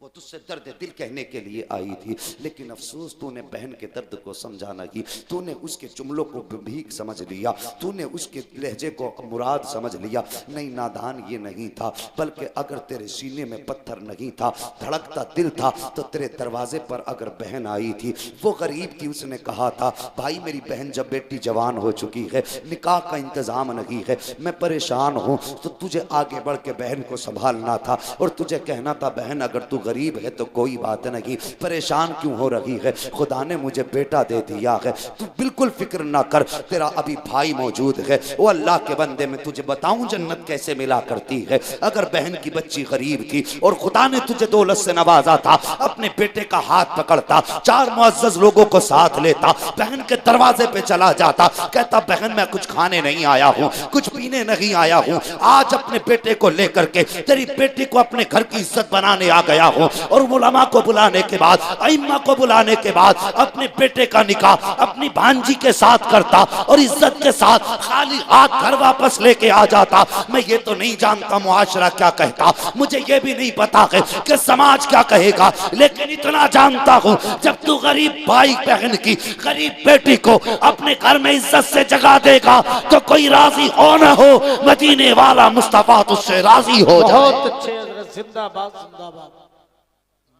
S1: वो तुझसे दर्द दिल कहने के लिए आई थी, लेकिन अफसोस तूने बहन के दर्द को समझा नहीं। तूने उसके जुमलों को भीख समझ लिया, तूने उसके लहजे को मुराद समझ लिया। नहीं, नादान ये नहीं था, बल्कि अगर तेरे सीने में पत्थर नहीं था, धड़कता दिल था, तो तेरे दरवाजे पर अगर बहन आई थी, वो गरीब थी, उसने कहा था, भाई मेरी बहन जब बेटी जवान हो चुकी है, निकाह का इंतजाम नहीं है, मैं परेशान हूँ, तो तुझे आगे बढ़ के बहन को संभालना था और तुझे कहना था, बहन अगर तू गरीब है तो कोई बात नहीं, परेशान क्यों हो रही है, खुदा ने मुझे बेटा दे दिया है, तू बिल्कुल फिक्र ना कर, तेरा अभी भाई मौजूद है। वो अल्लाह के बंदे, मैं तुझे बताऊं जन्नत कैसे मिला करती है। अगर बहन की बच्ची गरीब थी और खुदा ने तुझे दौलत से नवाजा था, अपने बेटे का हाथ पकड़ता, 4 मुअज़्ज़ज़ लोगों को साथ लेता, बहन के दरवाजे पे चला जाता, कहता बहन मैं कुछ खाने नहीं आया हूँ, कुछ पीने नहीं आया हूँ, आज अपने बेटे को लेकर के तेरी बेटी को अपने घर की इज्जत बनाने आ गया हूँ। और उलमा को बुलाने के बाद, अइम्मा को बुलाने के बाद अपने बेटे का निकाह अपनी भांजी के साथ करता और इज्जत के साथ खाली हाथ घर वापस लेके आ जाता। मैं ये तो नहीं जानता मुआशरा क्या कहता, मुझे ये भी नहीं पता है कि समाज क्या कहेगा, लेकिन इतना जानता हूँ जब तू गरीब भाई बहन की गरीब बेटी को अपने घर में इज्जत से जगा देगा तो कोई राजी हो न हो, मदीने वाला मुस्तफा तुझसे राजी हो जाए।
S2: बहुत अच्छे हज़रत, जिंदाबाद जिंदाबाद,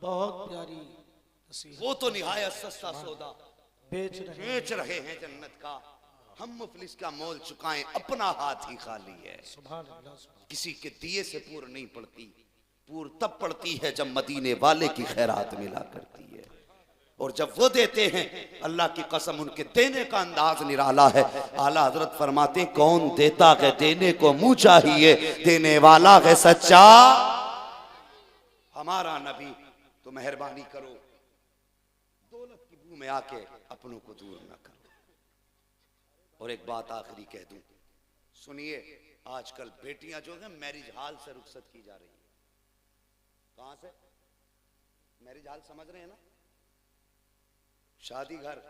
S2: बहुत प्यारी नसीहत।
S1: वो तो निहायत सस्ता सौदा
S2: बेच
S1: रहे हैं जन्नत का, हम मुफलिस का मोल चुकाएं, अपना हाथ ही खाली है।
S2: सुभान अल्लाह, सुभान।
S1: किसी के दिए से पूर नहीं पड़ती, पूर तब पड़ती है जब मदीने वाले की खैरात मिला करती है। और जब वो देते हैं, अल्लाह की कसम उनके देने का अंदाज निराला है। आला हजरत फरमाते, कौन देता है देने को मुंह चाहिए, देने वाला है सच्चा हमारा नबी। तो मेहरबानी करो, दौलत की बू में आके अपनों को दूर ना करो। और एक बात आखिरी कह दूं, सुनिए, आजकल बेटियां जो है मैरिज हॉल से रुखसत की जा रही है। कहां से? मैरिज हॉल समझ रहे हैं ना, शादी घर,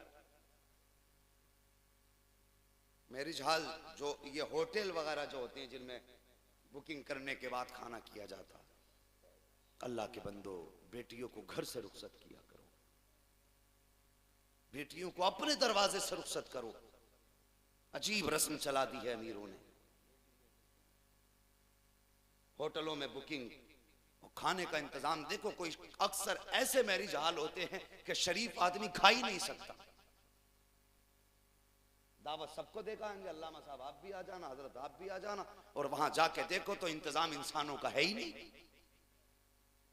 S1: मैरिज हॉल जो ये होटल वगैरह जो होते हैं जिनमें बुकिंग करने के बाद खाना किया जाता। अल्लाह के बंदो, बेटियों को घर से रुखसत किया करो, बेटियों को अपने दरवाजे से रुखसत करो। अजीब रस्म चला दी है अमीरों ने, होटलों में बुकिंग और खाने का इंतजाम। देखो, कोई अक्सर ऐसे मैरिज हॉल होते हैं कि शरीफ आदमी खा ही नहीं सकता, दावत सबको देखाएंगे, अल्लामा साहब आप भी आ जाना, हजरत आप भी आ जाना, और वहां जाके देखो तो इंतजाम इंसानों का है ही नहीं,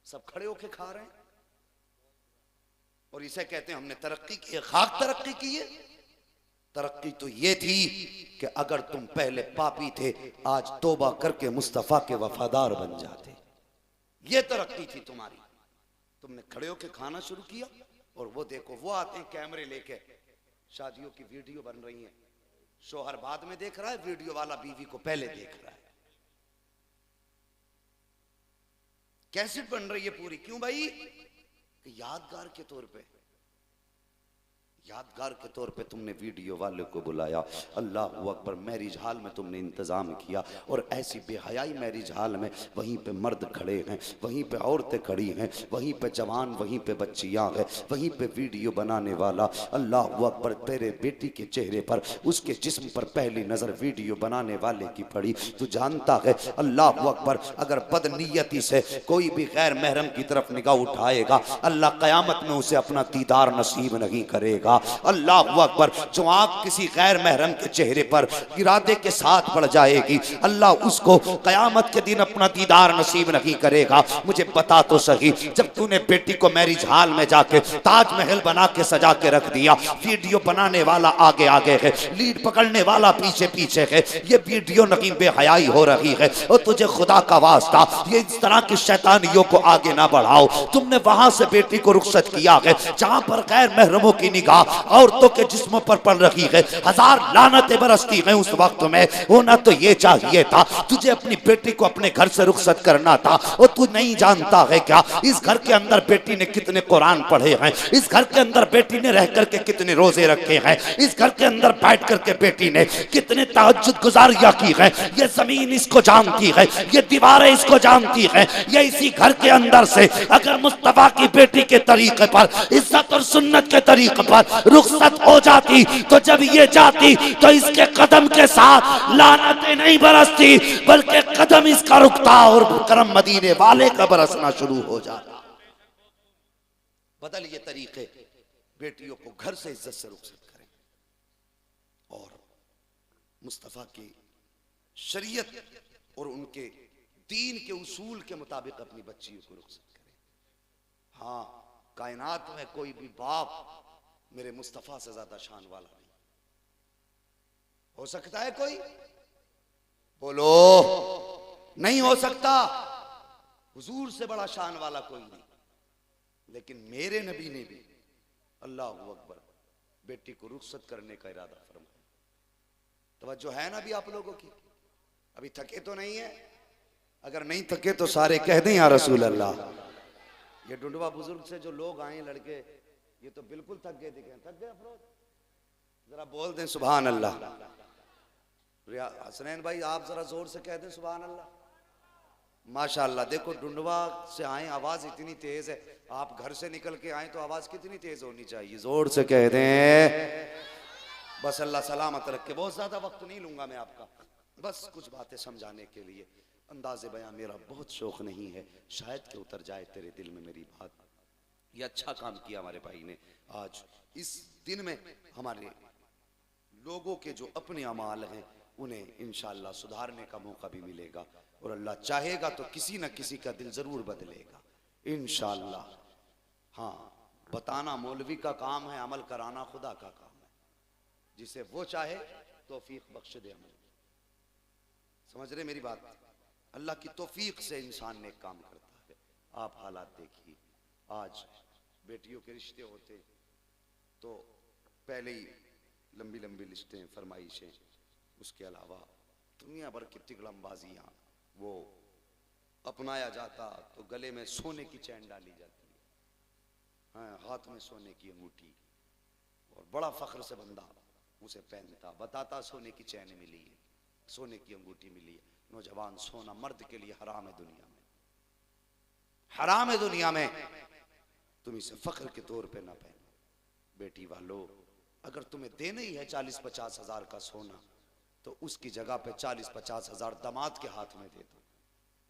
S1: सब खड़े होके खा रहे हैं। और इसे कहते हैं हमने तरक्की की। खाक तरक्की की है। तरक्की तो ये थी कि अगर तुम पहले पापी थे, आज तौबा करके मुस्तफा के वफादार बन जाते, ये तरक्की थी तुम्हारी। तुमने खड़े होके खाना शुरू किया, और वो देखो वो आते हैं कैमरे लेके, शादियों की वीडियो बन रही है, शोहर बाद में देख रहा है, वीडियो वाला बीवी को पहले देख रहा है, कैसेट बन रही है पूरी। क्यों भाई? कि यादगार के तौर पे, यादगार के तौर पे तुमने वीडियो वाले को बुलाया। अल्लाह अकबर। मैरिज हाल में तुमने इंतजाम किया, और ऐसी बेहयाई मैरिज हाल में, वहीं पे मर्द खड़े हैं, वहीं पे औरतें खड़ी हैं, वहीं पे जवान, वहीं पे बच्चियां हैं, वहीं पे वीडियो बनाने वाला। अल्लाह अकबर। तेरे बेटी के चेहरे पर, उसके जिस्म पर पहली नजर वीडियो बनाने वाले की पड़ी। तू जानता है अल्लाह अकबर, अगर बदनीयती से कोई भी गैर महरम की तरफ निगाह उठाएगा, अल्लाह कयामत में उसे अपना दीदार नसीब नहीं करेगा। अल्लाह अकबर। जो आंख किसी गैर महरम के चेहरे पर इरादे के साथ पड़ जाएगी, अल्लाह उसको कयामत के दिन अपना दीदार नसीब नहीं करेगा। मुझे बता तो सही, जब तूने बेटी को मैरिज हाल में जाके ताजमहल बना के सजा के रख दिया, वीडियो बनाने वाला आगे आगे है, लीड पकड़ने वाला पीछे पीछे है, ये वीडियो नहीं बेहयाई हो रही है, और तुझे खुदा का वास्ता ये इस तरह की शैतानियों को आगे ना बढ़ाओ। तुमने वहां से बेटी को रुखसत किया है जहां पर गैर महरमों की निगाह औरतों के जिस्मों पर पड़ रही है, हजार लानतें बरसती हैं उस वक्त में। होना तो ये चाहिए था, तुझे अपनी बेटी को अपने घर से रुखसत करना था। और तू नहीं जानता है क्या, इस घर के अंदर बेटी ने कितने कुरान पढ़े हैं, इस घर के अंदर बेटी ने रह करके कितने रोजे रखे हैं, इस घर के अंदर बैठ करके बेटी ने कितने तहज्जुद गुजारियां की है। ये जमीन इसको जानती है, ये दीवारें इसको जानती है। ये इसी घर के अंदर से अगर मुस्तफा की बेटी के तरीके पर, इज्जत और सुन्नत के तरीके पर रुखसत हो जाती, तो जब ये जाती तो इसके कदम के साथ लानतें नहीं बरसती, बल्कि कदम इसका रुकता और करम मदीने वाले का बरसना शुरू हो जाता। बदलिए तरीके, बेटियों को घर से इज्जत से रुखसत करें, और मुस्तफा की शरीयत और उनके दीन के उसूल के मुताबिक अपनी बच्चियों को रुखसत करें। हाँ, कायनात में कोई भी बाप मेरे मुस्तफा से ज्यादा शान वाला नहीं हो सकता है। कोई बोलो, नहीं हो सकता। हुजूर से बड़ा शान वाला कोई नहीं। लेकिन मेरे नबी ने भी, अल्लाह अकबर, बेटी को रुखसत करने का इरादा फरमाया। तवज्जो है ना भी आप लोगों की? अभी थके तो नहीं है? अगर नहीं थके तो सारे कह दें या रसूल अल्लाह। ये डुंडवा बुजुर्ग से जो लोग आए लड़के, ये तो बिल्कुल थक गए दिखे। थक गए अफरोज? जरा बोल दें सुभान अल्लाह। हसनैन भाई आप जरा जोर से कह दें सुभान अल्लाह। माशाअल्लाह। देखो डुंडवा से आए, आवाज इतनी तेज है, आप घर से निकल के आए तो आवाज कितनी तेज होनी चाहिए। जोर से कह दें। बस अल्लाह सलामत रखे। बहुत ज्यादा वक्त नहीं लूंगा मैं आपका, बस कुछ बातें समझाने के लिए। अंदाज़े बयां मेरा बहुत शौक नहीं है, शायद कि उतर जाए तेरे दिल में मेरी बात। ये अच्छा काम किया हमारे भाई ने। आज इस दिन में हमारे लोगों के जो अपने अमाल हैं उन्हें इंशाअल्लाह सुधारने का मौका भी मिलेगा, और अल्लाह चाहेगा तो किसी न किसी का दिल जरूर बदलेगा इंशाअल्लाह। हाँ, बताना मौलवी का काम है, अमल कराना खुदा का काम है। जिसे वो चाहे तौफीक बख्श दे अमल। समझ रहे मेरी बात? अल्लाह की तौफीक से इंसान ने काम करता है। आप हालात देखिए, आज बेटियों के रिश्ते होते तो पहले ही लंबी लंबी लिस्टें, फरमाइशें, उसके अलावा दुनिया भर की तिगड़मबाजियाँ, वो अपनाया जाता तो गले में सोने की चैन डाली जाती है, हाँ, हाथ में सोने की अंगूठी, और बड़ा फख्र से बंदा उसे पहनता, बताता सोने की चैन मिली है, सोने की अंगूठी मिली है। नौजवान, सोना मर्द के लिए हराम है दुनिया में, हराम है दुनिया में। तुम इसे फख्र के तौर पे ना पहनो। बेटी वालों, अगर तुम्हें देना ही है 40-50 हजार का सोना, तो उसकी जगह पे 40-50 हजार दामाद के हाथ में दे दो,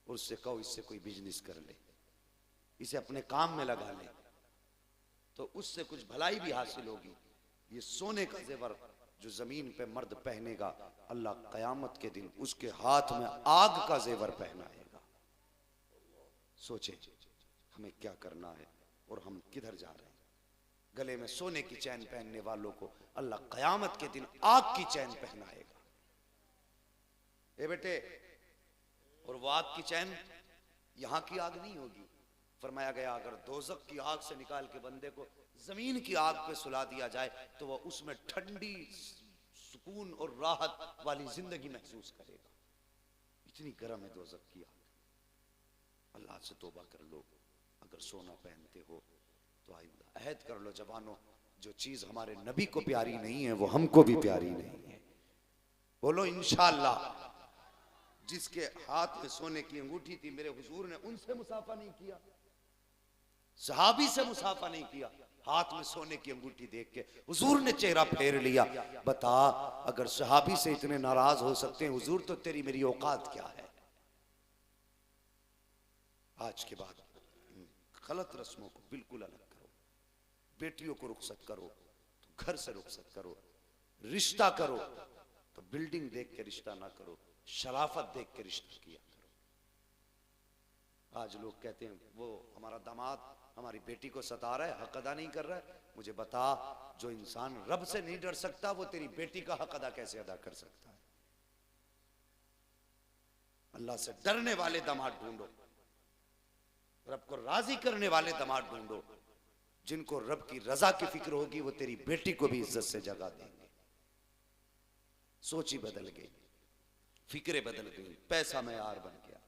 S1: और उससे कहो इससे कोई बिजनेस कर ले, इसे अपने काम में लगा ले, तो उससे कुछ भलाई भी हासिल होगी। ये सोने का जेवर जो जमीन पे मर्द पहनेगा, अल्लाह कयामत के दिन उसके हाथ में आग का जेवर पहनाएगा। सोचे हमें क्या करना है और हम किधर जा रहे हैं। गले में सोने की चैन पहनने वालों को अल्लाह कयामत के दिन आग की चैन पहनाएगा। ए बेटे, और वो आग की चैन यहां की आग नहीं होगी। फरमाया गया अगर दोजख की आग से निकाल के बंदे को जमीन की आग पे सुला दिया जाए तो वह उसमें ठंडी, सुकून और राहत वाली जिंदगी महसूस करेगा। इतनी गर्म है दोजख की आग। अल्लाह से तौबा कर लो। अगर सोना पहनते हो तो आइंदा अहद कर लो जवानों, जो चीज हमारे नबी को प्यारी नहीं है वो हमको भी प्यारी नहीं है। बोलो इंशाअल्लाह। जिसके हाथ में सोने की अंगूठी थी, मेरे हुजूर ने उनसे मुसाफा नहीं किया, सहाबी से मुसाफा नहीं किया। हाथ में सोने की अंगूठी देख के हुजूर ने चेहरा फेर लिया। बता, अगर सहाबी से इतने नाराज हो सकते हैं हुजूर, तो तेरी मेरी औकात क्या है। आज के बाद गलत रस्मों को बिल्कुल अलग करो। बेटियों को रुखसत करो तो घर से रुखसत करो। रिश्ता करो तो बिल्डिंग देख के रिश्ता ना करो, शराफत देख के रिश्ता किया करो। आज लोग कहते हैं वो हमारा दामाद हमारी बेटी को सता रहा है, हक अदा नहीं कर रहा है। मुझे बता, जो इंसान रब से नहीं डर सकता वो तेरी बेटी का हक अदा कैसे अदा कर सकता है। अल्लाह से डरने वाले दामाद ढूंढो, रब को राजी करने वाले दामाद ढूंढो। जिनको रब की रजा की फिक्र होगी वो तेरी बेटी को भी इज्जत से जगह देंगे। सोची बदल गई, फिक्रे बदल गई, पैसा में यार बन गया,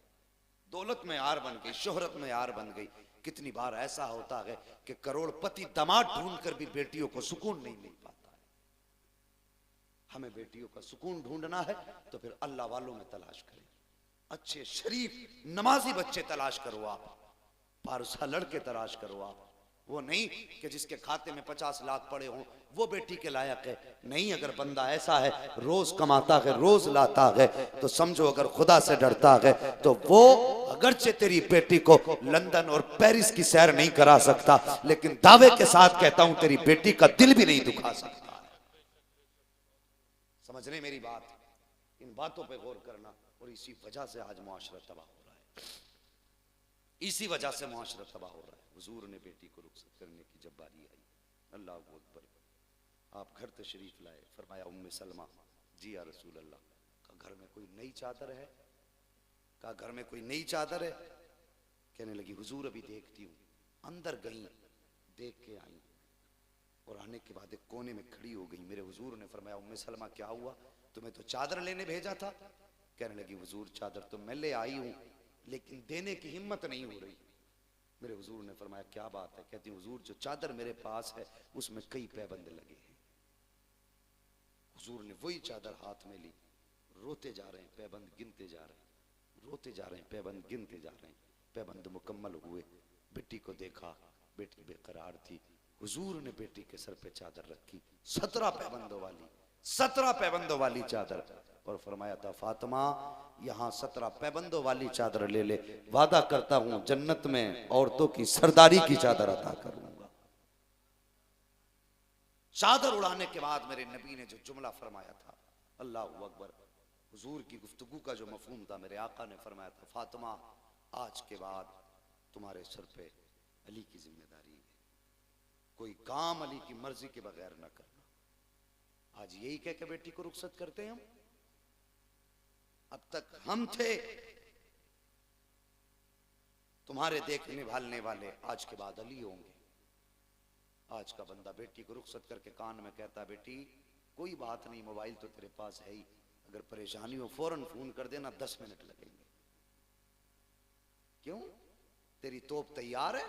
S1: दौलत में यार बन गई, शोहरत में यार बन गई। कितनी बार ऐसा होता है कि करोड़पति दामाद ढूंढकर भी बेटियों को सुकून नहीं मिल पाता है। हमें बेटियों का सुकून ढूंढना है तो फिर अल्लाह वालों में तलाश करें। अच्छे शरीफ नमाजी बच्चे तलाश करो आप, पारसा लड़के तलाश करो आप। वो नहीं कि जिसके खाते में 50 लाख पड़े हों वो बेटी के लायक है। नहीं, अगर बंदा ऐसा है रोज कमाता है, रोज लाता है, तो समझो अगर खुदा से डरता है तो वो अगरचे तेरी बेटी को लंदन और पेरिस की सैर नहीं करा सकता, लेकिन दावे के साथ कहता हूं तेरी बेटी का दिल भी नहीं दुखा सकता है। समझ रहे मेरी बात? इन बातों पे गौर करना। और इसी वजह से आज मुआशरा तबाह हो रहा है, इसी वजह से मुआशरा तबाह हो रहा है। हुजूर ने बेटी को रुखसत करने की जब बारी आई, अल्लाह अकबर, आप घर तशरीफ लाए। फरमाया उम्मे सलमा, जी या रसूल अल्लाह, का घर में कोई नई चादर है? का घर में कोई नई चादर है? कहने लगी हुजूर अभी देखती हूँ। अंदर गई, देख के आई और आने के बाद एक कोने में खड़ी हो गई। मेरे हुजूर ने फरमाया उम्मे सलमा क्या हुआ, तुम्हें तो चादर लेने भेजा था। कहने लगी हुजूर चादर तो मैं ले आई हूँ लेकिन देने की हिम्मत नहीं हो रही। मेरे हुजूर ने फरमाया क्या बात है? कहती हुजूर जो चादर मेरे पास है उसमें कई पैबंद लगे हैं। हुजूर ने वही चादर हाथ में ली, रोते जा रहे हैं, पैबंद गिनते जा रहे हैं, रोते जा रहे हैं, पैबंद गिनते जा रहे हैं। पैबंद मुकम्मल हुए, बेटी को देखा, बेटी बेकरार थी। हुजूर ने बेटी के सर पे चादर रखी, 17 पैबंदों वाली, 17 पैबंदों वाली चादर, और फरमाया था फातिमा यहां 17 पैबंदों वाली चादर ले ले, वादा करता हूं जन्नत में औरतों की सरदारी की चादर अता करूंगा। चादर उड़ाने के बाद मेरे नबी ने जो जुमला फरमाया था, अल्लाह अकबर, हुजूर की गुफ्तगू का जो मफहूम था, मेरे आका ने फरमाया था फातिमा आज के बाद तुम्हारे सर पे अली की जिम्मेदारी है, कोई काम अली की मर्जी के बगैर न करना। आज यही कह के बेटी को रुखसत करते हैं हम। अब तक हम थे तुम्हारे देखने भालने वाले, आज के बाद अली होंगे। आज का बंदा बेटी को रुखसत करके कान में कहता है बेटी कोई बात नहीं, मोबाइल तो तेरे पास है ही, अगर परेशानी हो फौरन फोन कर देना, 10 मिनट लगेंगे। क्यों? तेरी तोप तैयार है,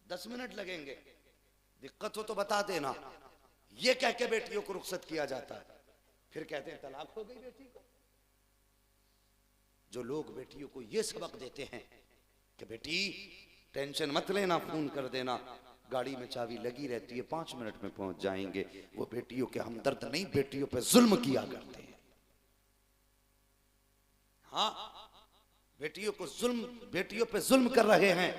S1: 10 मिनट लगेंगे, दिक्कत हो तो बता देना। ये कह के बेटियों को रुखसत किया जाता है। फिर कहते हैं तलाक हो गई बेटी को। जो लोग बेटियों को ये सबक देते हैं कि बेटी टेंशन मत लेना, फोन कर देना, गाड़ी में चाबी लगी रहती है, 5 मिनट में पहुंच जाएंगे, वो बेटियों के हमदर्द नहीं, बेटियों पे जुल्म किया करते हैं। हाँ, बेटियों पे जुल्म कर रहे हैं।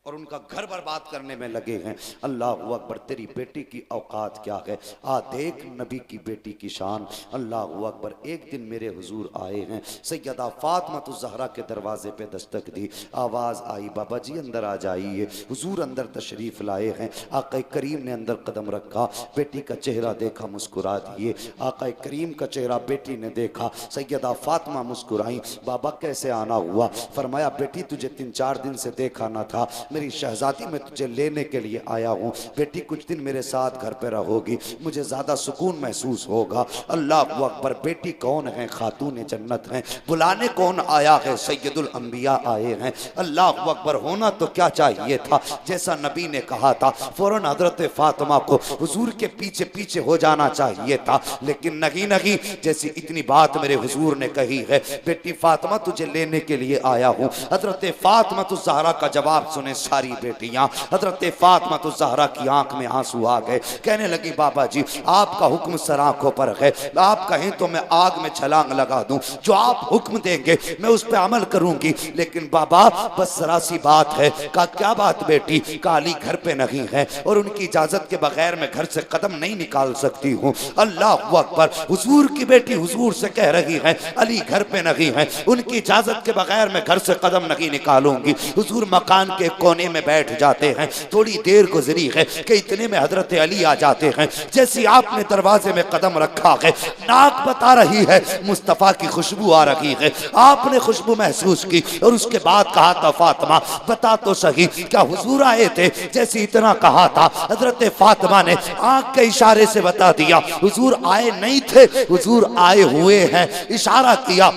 S1: और उनका घर बर्बाद करने में लगे हैं। अल्लाह अकबर, तेरी बेटी की औकात क्या है, आ देख नबी की बेटी की शान। अल्लाह अकबर। एक दिन मेरे हुजूर आए हैं, सैयदा फातिमा ज़हरा के दरवाजे पे दस्तक दी, आवाज़ आई बाबा जी अंदर आ जाइए। हुजूर अंदर तशरीफ़ लाए हैं। आका करीम ने अंदर कदम रखा, बेटी का चेहरा देखा, मुस्कुरा दिए। आका करीम का चेहरा बेटी ने देखा, सैयदा फातिमा मुस्कुराई। बाबा कैसे आना हुआ? फरमाया बेटी तुझे 3-4 दिन से देखा ना था, मेरी शहजादी मैं तुझे लेने के लिए आया हूँ। बेटी कुछ दिन मेरे साथ घर पे रहोगी, मुझे ज्यादा सुकून महसूस होगा। अल्लाह अकबर। बेटी कौन है? खातून जन्नत है। बुलाने कौन आया है? सैयदुल अंबिया आए हैं। अल्लाह अकबर। होना तो क्या चाहिए था, जैसा नबी ने कहा था, फौरन हजरत फातिमा को हुजूर के पीछे पीछे हो जाना चाहिए था, लेकिन नहीं नहीं, जैसी इतनी बात मेरे हुजूर ने कही है, बेटी फातिमा तुझे लेने के लिए आया हूँ। हजरत फातिमा तो ज़हरा का जवाब सुने सारी बेटियां, हजरत फातिमा तो ज़हरा की आंख में आंसू आ गए। कहने लगी बाबा जी आपका हुक्म सर आंखों पर है, आप कहें तो मैं आग में छलांग लगा दूं, जो आप हुक्म देंगे मैं उस पर अमल करूंगी। लेकिन बाबा बस जरा सी बात है। का क्या बात बेटी? काली घर पे नहीं है और उनकी इजाजत के बगैर मैं घर से कदम नहीं निकाल सकती हूँ। अल्लाह अकबर। हुजूर की बेटी हुजूर से कह रही है अली घर पे नहीं है, उनकी इजाजत के बगैर मैं घर से कदम नहीं निकालूंगी। हुजूर मकान के कोने में बैठ जाते हैं। थोड़ी देर गुजरी है कि इतने में हजरत अली आ जाते हैं। जैसे आपने दरवाजे में कदम रखा है, नाक बता रही है मुस्तफा की खुशबू आ रही है। आपने खुशबू महसूस की और उसके बाद कहा था फातिमा बता तो सही क्या हुजूर आए थे? जैसे इतना कहा था, हजरत फातिमा ने आंख के इशारे से बता दिया हुजूर आए नहीं थे, हुजूर आए हुए हैं। इशारा किया।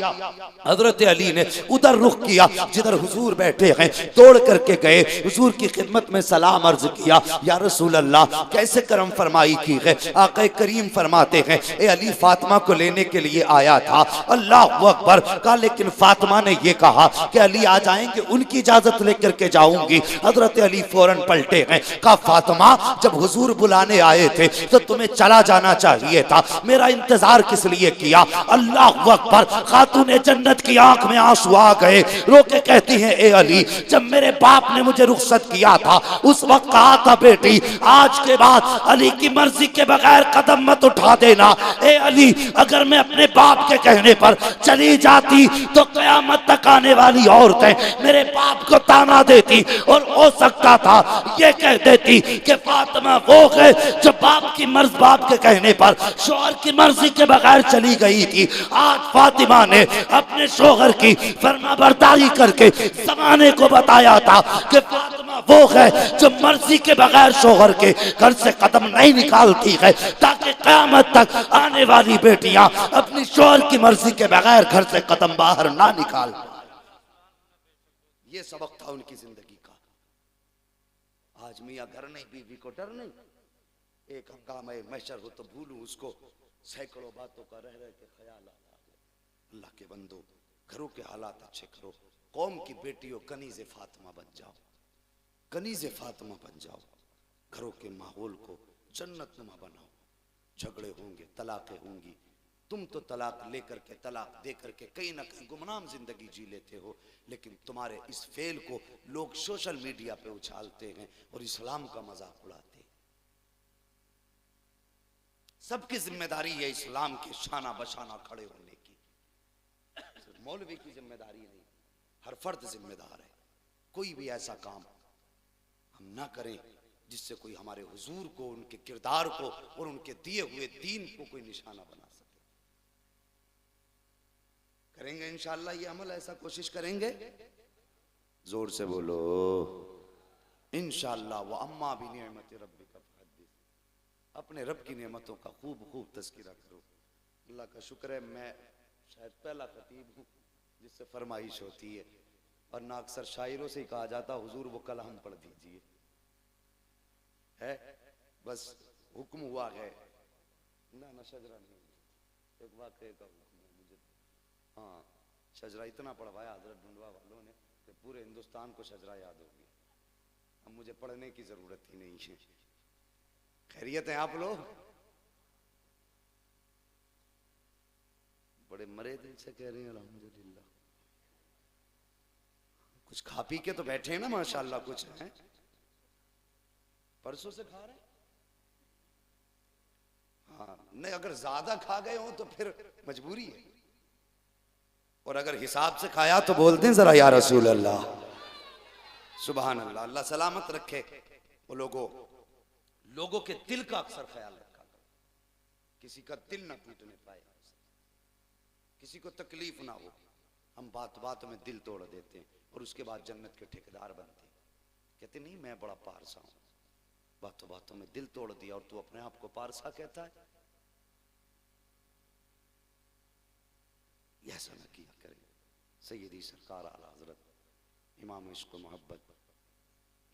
S1: हजरत अली ने उधर रुख किया जिधर हुजूर बैठे हैं, तोड़ करके गए, हुजूर की खिदमत में सलाम अर्ज किया, या रसूल अल्लाह कैसे करम फरमाई की है? आका करीम फरमाते हैं ए अली फातिमा को लेने के लिए आया था। अल्लाह अकबर। कहा लेकिन फातिमा ने यह कहा कि अली आ जाएंगे उनकी इजाजत लेकर के जाऊंगी। हजरत अली फौरन पलटे हैं। कहा फातिमा जब हुजूर बुलाने आए थे तो तुम्हें चला जाना चाहिए था, मेरा इंतजार किस लिए किया? अल्लाह अकबर। खातून जन्नत की आंख में आंसू आ गए, रोके कहती हैं ए अली जब मेरे बाप ने मुझे रुखसत किया था उस वक्त कहा था बेटी आज के बाद अली की मर्जी के बगैर कदम मत उठा देना। ए अली अगर मैं अपने बाप के कहने पर चली जाती तो कयामत तक आने वाली औरतें मेरे बाप को ताना देती और हो सकता था ये कह देती कि फातिमा वो है जो बाप की मर्ज बाप के कहने पर शौहर की मर्जी के बगैर चली गई थी। आज फातिमा ने अपने शौहर की फरमाबरदारी करके जमाने को बताया था कि फातिमा वो है जो मर्जी के बगैर शौहर के घर से कदम नहीं निकालती है, ताकि क़यामत तक आने वाली बेटियां अपनी शौहर की मर्जी के बगैर घर से कदम बाहर ना निकाल। ये सबक था उनकी जिंदगी का। आज मियाँ घर नहीं, बीवी को डर नहीं, एक हंगामा महशर हो तो भूलूं उसको, सैकड़ों बातों का रह रह के ख्याल आता। अल्लाह के बंदो घरों के हालात अच्छे करो, कौम की बेटियों कनीज़े फातिमा बन जाओ, कनीज़े फातिमा बन जाओ, घरों के माहौल को जन्नतनुमा बनाओ। झगड़े होंगे, तलाक़ें होंगी, तुम तो तलाक लेकर के तलाक दे करके कहीं ना कहीं गुमनाम जिंदगी जी लेते हो, लेकिन तुम्हारे इस फेल को लोग सोशल मीडिया पे उछालते हैं और इस्लाम का मजाक उड़ाते हैं। सबकी जिम्मेदारी है इस्लाम के शाना बशाना खड़े होने की, सिर्फ मौलवी की जिम्मेदारी नहीं, हर फर्द जिम्मेदार है। कोई भी ऐसा काम हम ना करें जिससे कोई हमारे हुजूर को, उनके किरदार को और उनके दिए हुए दीन को कोई निशाना बना सके। करेंगे इंशाअल्लाह ये अमल, ऐसा कोशिश करेंगे, जोर से बोलो इंशाअल्लाह। व अम्मा भी नियमत रब्बिका फहद्दिस, अपने रब की नेमतों का खूब खूब तज़किरा करो। अल्लाह का शुक्र है मैं शायद पहला खतीब हूँ जिससे फरमाइश होती है, और ना अक्सर शायरों से ही कहा जाता हुजूर वो कलाम पढ़ दीजिए, है बस हुक्म हुआ है ना। ना शजरा नहीं, एक वाक़े का हुक्म है मुझे, हाँ शजरा इतना पढ़वाया हजरत ढूंढवा वालों ने कि पूरे हिंदुस्तान को शजरा याद हो गया। अब मुझे पढ़ने की जरूरत ही नहीं है। खैरियत है आप लोग? बड़े मरे दिल से कह रहे हैं अल्हम्दुलिल्लाह। कुछ खा पी के तो बैठे हैं ना माशाल्लाह, कुछ है परसों से खा रहे हैं। हाँ नहीं, अगर ज्यादा खा गए हो तो फिर मजबूरी है, और अगर हिसाब से खाया तो बोलते हैं जरा या रसूल अल्लाह, सुभान अल्लाह। अल्लाह सलामत रखे वो लोगों के दिल का अक्सर ख्याल रखा करो, किसी का दिल ना टूटने पाए, किसी को तकलीफ ना हो। हम बात बात में दिल तोड़ देते हैं और उसके बाद जन्नत के ठेकेदार बनते हैं, कहते नहीं मैं बड़ा पारसा हूं, बातों बातों में दिल तोड़ दिया और तू अपने आप को पारसा कहता है। ऐसा ना किया करें। सैयदी सरकार आला हजरत इमाम इश्क मोहब्बत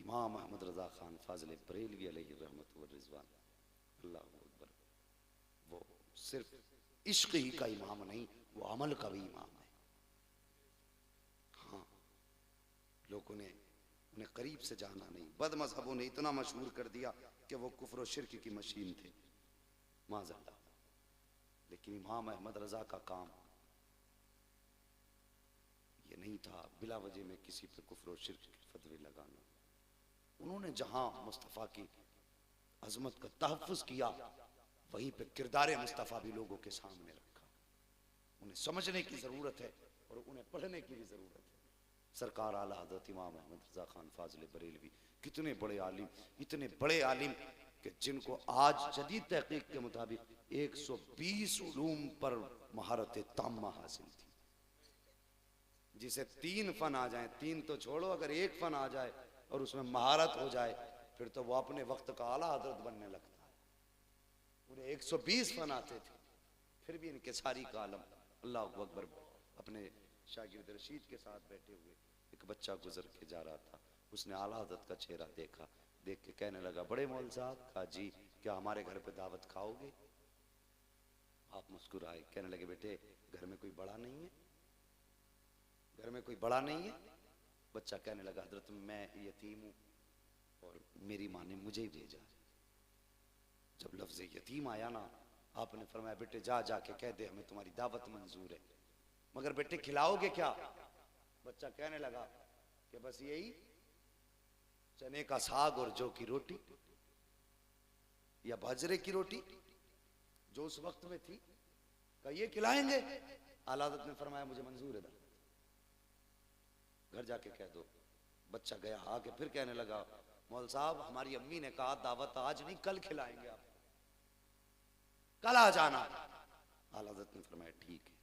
S1: इमाम अहमद रजा खान फाजिल बरेलवी अलैहि रहमत व रिजवान, अल्लाह अकबर, वो सिर्फ इश्क ही का इमाम नहीं, वो अमल का भी इमाम है। हाँ, लोगों ने उन्हें करीब से जाना नहीं, बद मजहबों ने इतना मशहूर कर दिया कि वो कुफ्र और शिर्क की मशीन थे माज़अल्लाह। लेकिन इमाम अहमद रजा का काम ये नहीं था बिला वजह में किसी पे कुफ्र और शिर्क के फतवे लगाना। उन्होंने जहां मुस्तफ़ा की अजमत का तहफ़्फ़ुज़ किया, वहीं पे किरदार मुस्तफ़ा भी लोगों के सामने रखा। उन्हें समझने की ज़रूरत है और उन्हें पढ़ने की भी ज़रूरत है। सरकार आला हज़रत इमाम अहमद रज़ा खान फाजिल बरेलवी कितने बड़े आलिम, इतने बड़े आलिम कि जिनको आज जदीद तहक़ीक़ के मुताबिक 120 उलूम पर महारत ताम्मा हासिल थी। जिसे 3 फन आ जाए, 3 तो छोड़ो, अगर 1 फन आ जाए और उसमें महारत हो जाए फिर तो वो अपने वक्त का आला हजरत बनने लगता है। उन्हें 120 फन आते थे, फिर भी इनके सारी का आलम। अल्लाह अकबर। अपने शागिर्द रशीद के साथ बैठे हुए एक बच्चा गुजर के जा रहा था, उसने आला हजरत का चेहरा देखा, देख के कहने लगा बड़े मौल साहब, कहा जी क्या हमारे घर पे दावत खाओगे? आप मुस्कुराए, कहने लगे बेटे घर में कोई बड़ा नहीं है, घर में कोई बड़ा नहीं है। बच्चा कहने लगा हजरत मैं यतीम हूं और मेरी माँ ने मुझे ही भेजा। जब लफ्ज यतीम आया ना, आपने फरमाया बेटे जा जाके कह दे हमें तुम्हारी दावत मंजूर है, मगर बेटे खिलाओगे क्या? बच्चा कहने लगा कि बस यही चने का साग और जौ की रोटी या बाजरे की रोटी जो उस वक्त में थी, का ये खिलाएंगे? आला हज़रत ने फरमाया मुझे मंजूर है, घर जाके कह दो। बच्चा गया, आके फिर कहने लगा मौल साहब हमारी अम्मी ने कहा दावत आज नहीं कल खिलाएंगे, आप कल आ जाना। आला हज़रत ने फरमाया ठीक है।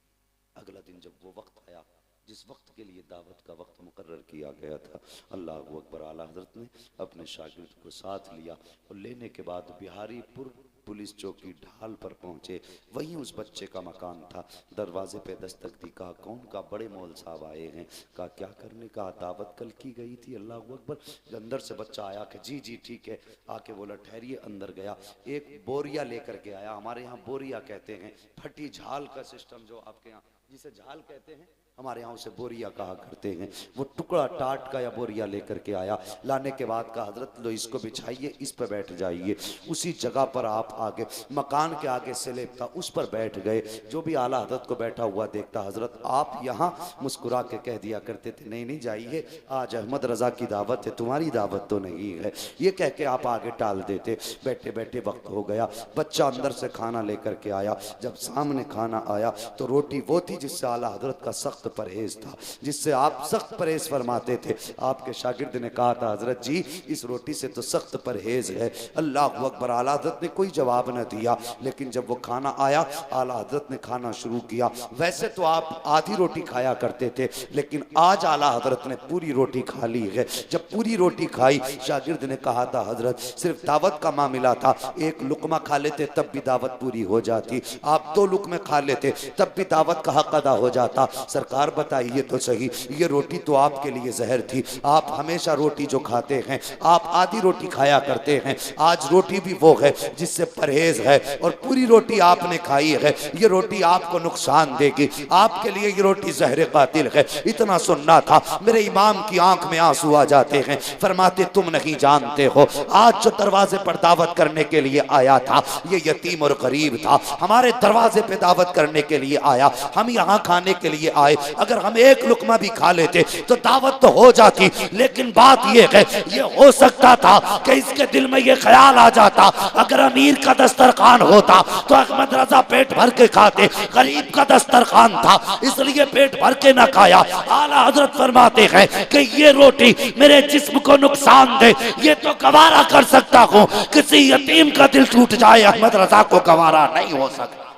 S1: अगला दिन जब वो वक्त आया जिस वक्त के लिए दावत का वक्त मुकर्रर किया गया था, अल्लाह अकबर, आला हज़रत ने अपने शागिर्द को साथ लिया और लेने के बाद बिहारीपुर पुलिस चौकी ढाल पर पहुंचे। वहीं उस बच्चे का मकान था। दरवाजे पे दस्तक दी, कहा कौन? का बड़े मौल साहब आए हैं। कहा क्या करने? कहा दावत कल की गई थी। अल्लाह अकबर। अंदर से बच्चा आया कि जी जी ठीक है। आके बोला ठहरिए। अंदर गया, एक बोरिया लेकर के आया। हमारे यहाँ बोरिया कहते हैं फटी झाल का सिस्टम, जो आपके यहाँ जिसे झाल कहते हैं, हमारे यहाँ उसे बोरिया कहा करते हैं। वो टुकड़ा टाट का या बोरिया लेकर के आया। लाने के बाद कहा हजरत लो इसको बिछाइए, इस पर बैठ जाइए। उसी जगह पर आप आगे मकान के आगे स्लैब था, उस पर बैठ गए। जो भी आला हजरत को बैठा हुआ देखता, हजरत आप यहाँ, मुस्कुरा के कह दिया करते थे नहीं नहीं जाइए, आज अहमद रजा की दावत है, तुम्हारी दावत तो नहीं है। ये कह के आप आगे टाल देते। बैठे बैठे वक्त हो गया। बच्चा अंदर से खाना लेकर के आया। जब सामने खाना आया तो रोटी वो थी जिससे आला हजरत का सख्त परहेज था, जिससे आप सख्त परहेज फरमाते थे। आपके शागिर्द ने कहा था हजरत जी इस रोटी से तो सख्त परहेज है। अल्लाह अकबर। आला हजरत ने कोई जवाब न दिया, लेकिन जब वो खाना आया आला हजरत ने खाना शुरू किया। वैसे तो आप आधी रोटी खाया करते थे, लेकिन आज आला हजरत ने पूरी रोटी खा ली है। जब पूरी रोटी खाई, शागिर्द ने कहा था हजरत सिर्फ दावत का मामला था, एक लुकमा खा लेते तब भी दावत पूरी हो जाती, आप 2 लुकमे खा लेते तब भी दावत का हक अदा हो जाता। सरकार बताइए तो सही, ये रोटी तो आपके लिए जहर थी। आप हमेशा रोटी जो खाते हैं, आप आधी रोटी खाया करते हैं, आज रोटी भी वो है जिससे परहेज है, और पूरी रोटी आपने खाई है। ये रोटी आपको नुकसान देगी, आपके लिए ये रोटी जहर कातिल है। इतना सुनना था, मेरे इमाम की आंख में आंसू आ जाते हैं। फरमाते तुम नहीं जानते हो, आज जो दरवाजे पर दावत करने के लिए आया था ये यतीम और गरीब था, हमारे दरवाजे पे दावत करने के लिए आया। हम ही यहाँ खाने के लिए आए, अगर हम एक लुकमा भी खा लेते तो दावत तो हो जाती। लेकिन बात यह है, ये हो सकता था कि इसके दिल में ये ख्याल आ जाता, अगर अमीर का दस्तरखान होता तो अहमद रजा पेट भर के खाते, गरीब का दस्तरखान था इसलिए पेट भर के ना खाया। आला हजरत फरमाते हैं कि ये रोटी मेरे जिस्म को नुकसान दे, ये तो गवारा कर सकता हूँ, किसी यतीम का दिल टूट जाए अहमद रजा को गवारा नहीं हो सकता।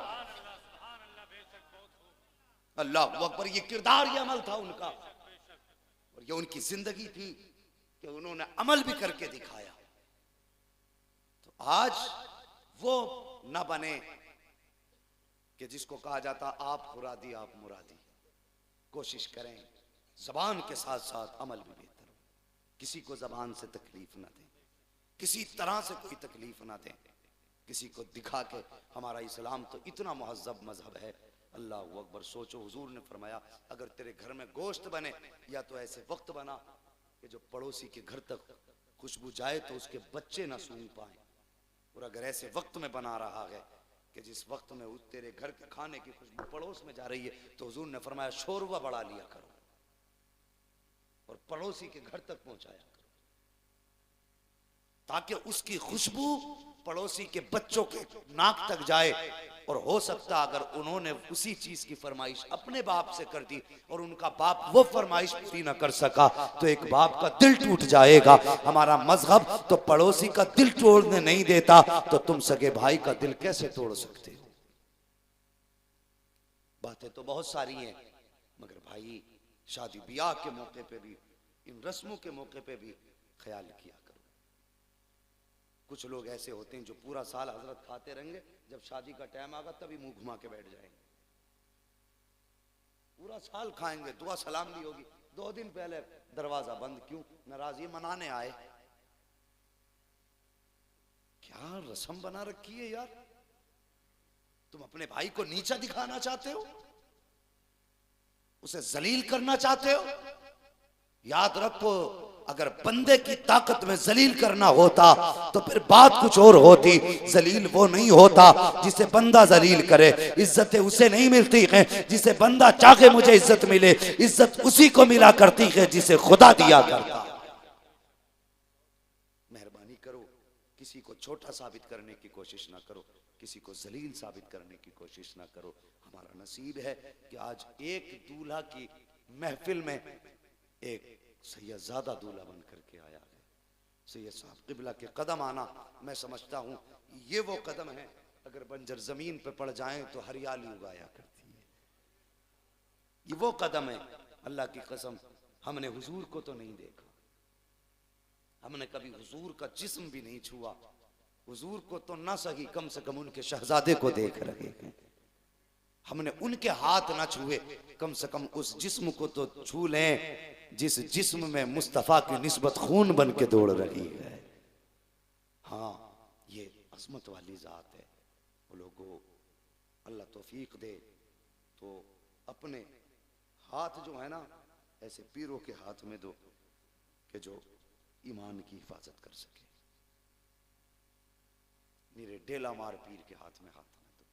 S1: अल्लाह अकबर, ये किरदार, ये अमल था उनका, और ये उनकी जिंदगी थी कि उन्होंने अमल भी करके दिखाया। तो आज वो न बने कि जिसको कहा जाता आप मुरादी आप मुरादी। कोशिश करें जबान के साथ साथ अमल भी बेहतर हो, किसी को जबान से तकलीफ ना दें, किसी तरह से कोई तकलीफ ना दें, किसी को दिखा के। हमारा इस्लाम तो इतना महज़ब मजहब है, अल्लाह अकबर। सोचो, हुजूर ने फरमाया अगर तेरे घर में गोश्त बने या तो ऐसे वक्त बना कि जो पड़ोसी के घर तक खुशबू जाए तो उसके बच्चे ना सूंघ पाए, और अगर ऐसे वक्त में बना रहा है कि जिस वक्त में उस तेरे घर के खाने की खुशबू पड़ोस में जा रही है, तो हुजूर ने फरमाया शोरबा बढ़ा लिया करो और पड़ोसी के घर तक पहुंचाया करो, ताकि उसकी खुशबू पड़ोसी के बच्चों के नाक तक जाए। और हो सकता अगर उन्होंने उसी चीज की फरमाइश अपने बाप से कर दी और उनका बाप वो फरमाइश पूरी ना कर सका, तो एक बाप का दिल टूट जाएगा। हमारा मजहब तो पड़ोसी का दिल तोड़ने नहीं देता, तो तुम सगे भाई का दिल कैसे तोड़ सकते हो? बातें तो बहुत सारी हैं, मगर भाई शादी ब्याह के मौके पे भी, इन रस्मों के मौके पे भी ख्याल किया करो। कुछ लोग ऐसे होते हैं जो पूरा साल हजरत खाते रहेंगे, जब शादी का टाइम आगा तभी मुंह घुमा के बैठ जाएंगे। पूरा साल खाएंगे, दुआ सलाम भी होगी, 2 दिन पहले दरवाजा बंद, क्यों? नाराजगी मनाने आए। क्या रस्म बना रखी है यार? तुम अपने भाई को नीचा दिखाना चाहते हो, उसे जलील करना चाहते हो? याद रखो, अगर बंदे की ताकत में जलील करना होता तो फिर बात कुछ और होती। जलील वो नहीं होता जिसे बंदा जलील करे, इज्जतें उसे नहीं मिलती हैं जिसे बंदा चाहे मुझे इज्जत मिले। इज्जत उसी को मिला करती है जिसे खुदा दिया करता। मेहरबानी करो, किसी को छोटा साबित करने की कोशिश ना करो, किसी को जलील साबित करने की कोशिश ना करो। हमारा नसीब है कि आज एक दूल्हा की महफिल में एक सैयदजादा दूल्हा बन करके आया है। सैयद साहब क़िबला के कदम आना, मैं समझता हूँ ये वो कदम है, अगर बंजर जमीन पे पड़ जाएं तो हरियाली उगाया करती है। ये वो कदम है, अल्लाह की कसम हमने हुजूर को तो नहीं देखा, हमने कभी हुजूर का जिस्म भी नहीं छुआ, हुजूर को तो ना सही कम से कम उनके शहजादे को देख रहे हैं। हमने उनके हाथ ना छुए, कम से कम उस जिस्म को तो छू लें जिस जिस्म में मुस्तफ़ा की निस्बत खून बन के दौड़ रही है। हाँ, ये अज़मत वाली ज़ात है। वो लोगों, अल्लाह तौफीक दे तो अपने हाथ जो है ना ऐसे पीरों के हाथ में दो कि जो ईमान की हिफाजत कर सके। मेरे डेला मार पीर के हाथ में हाथ न दो,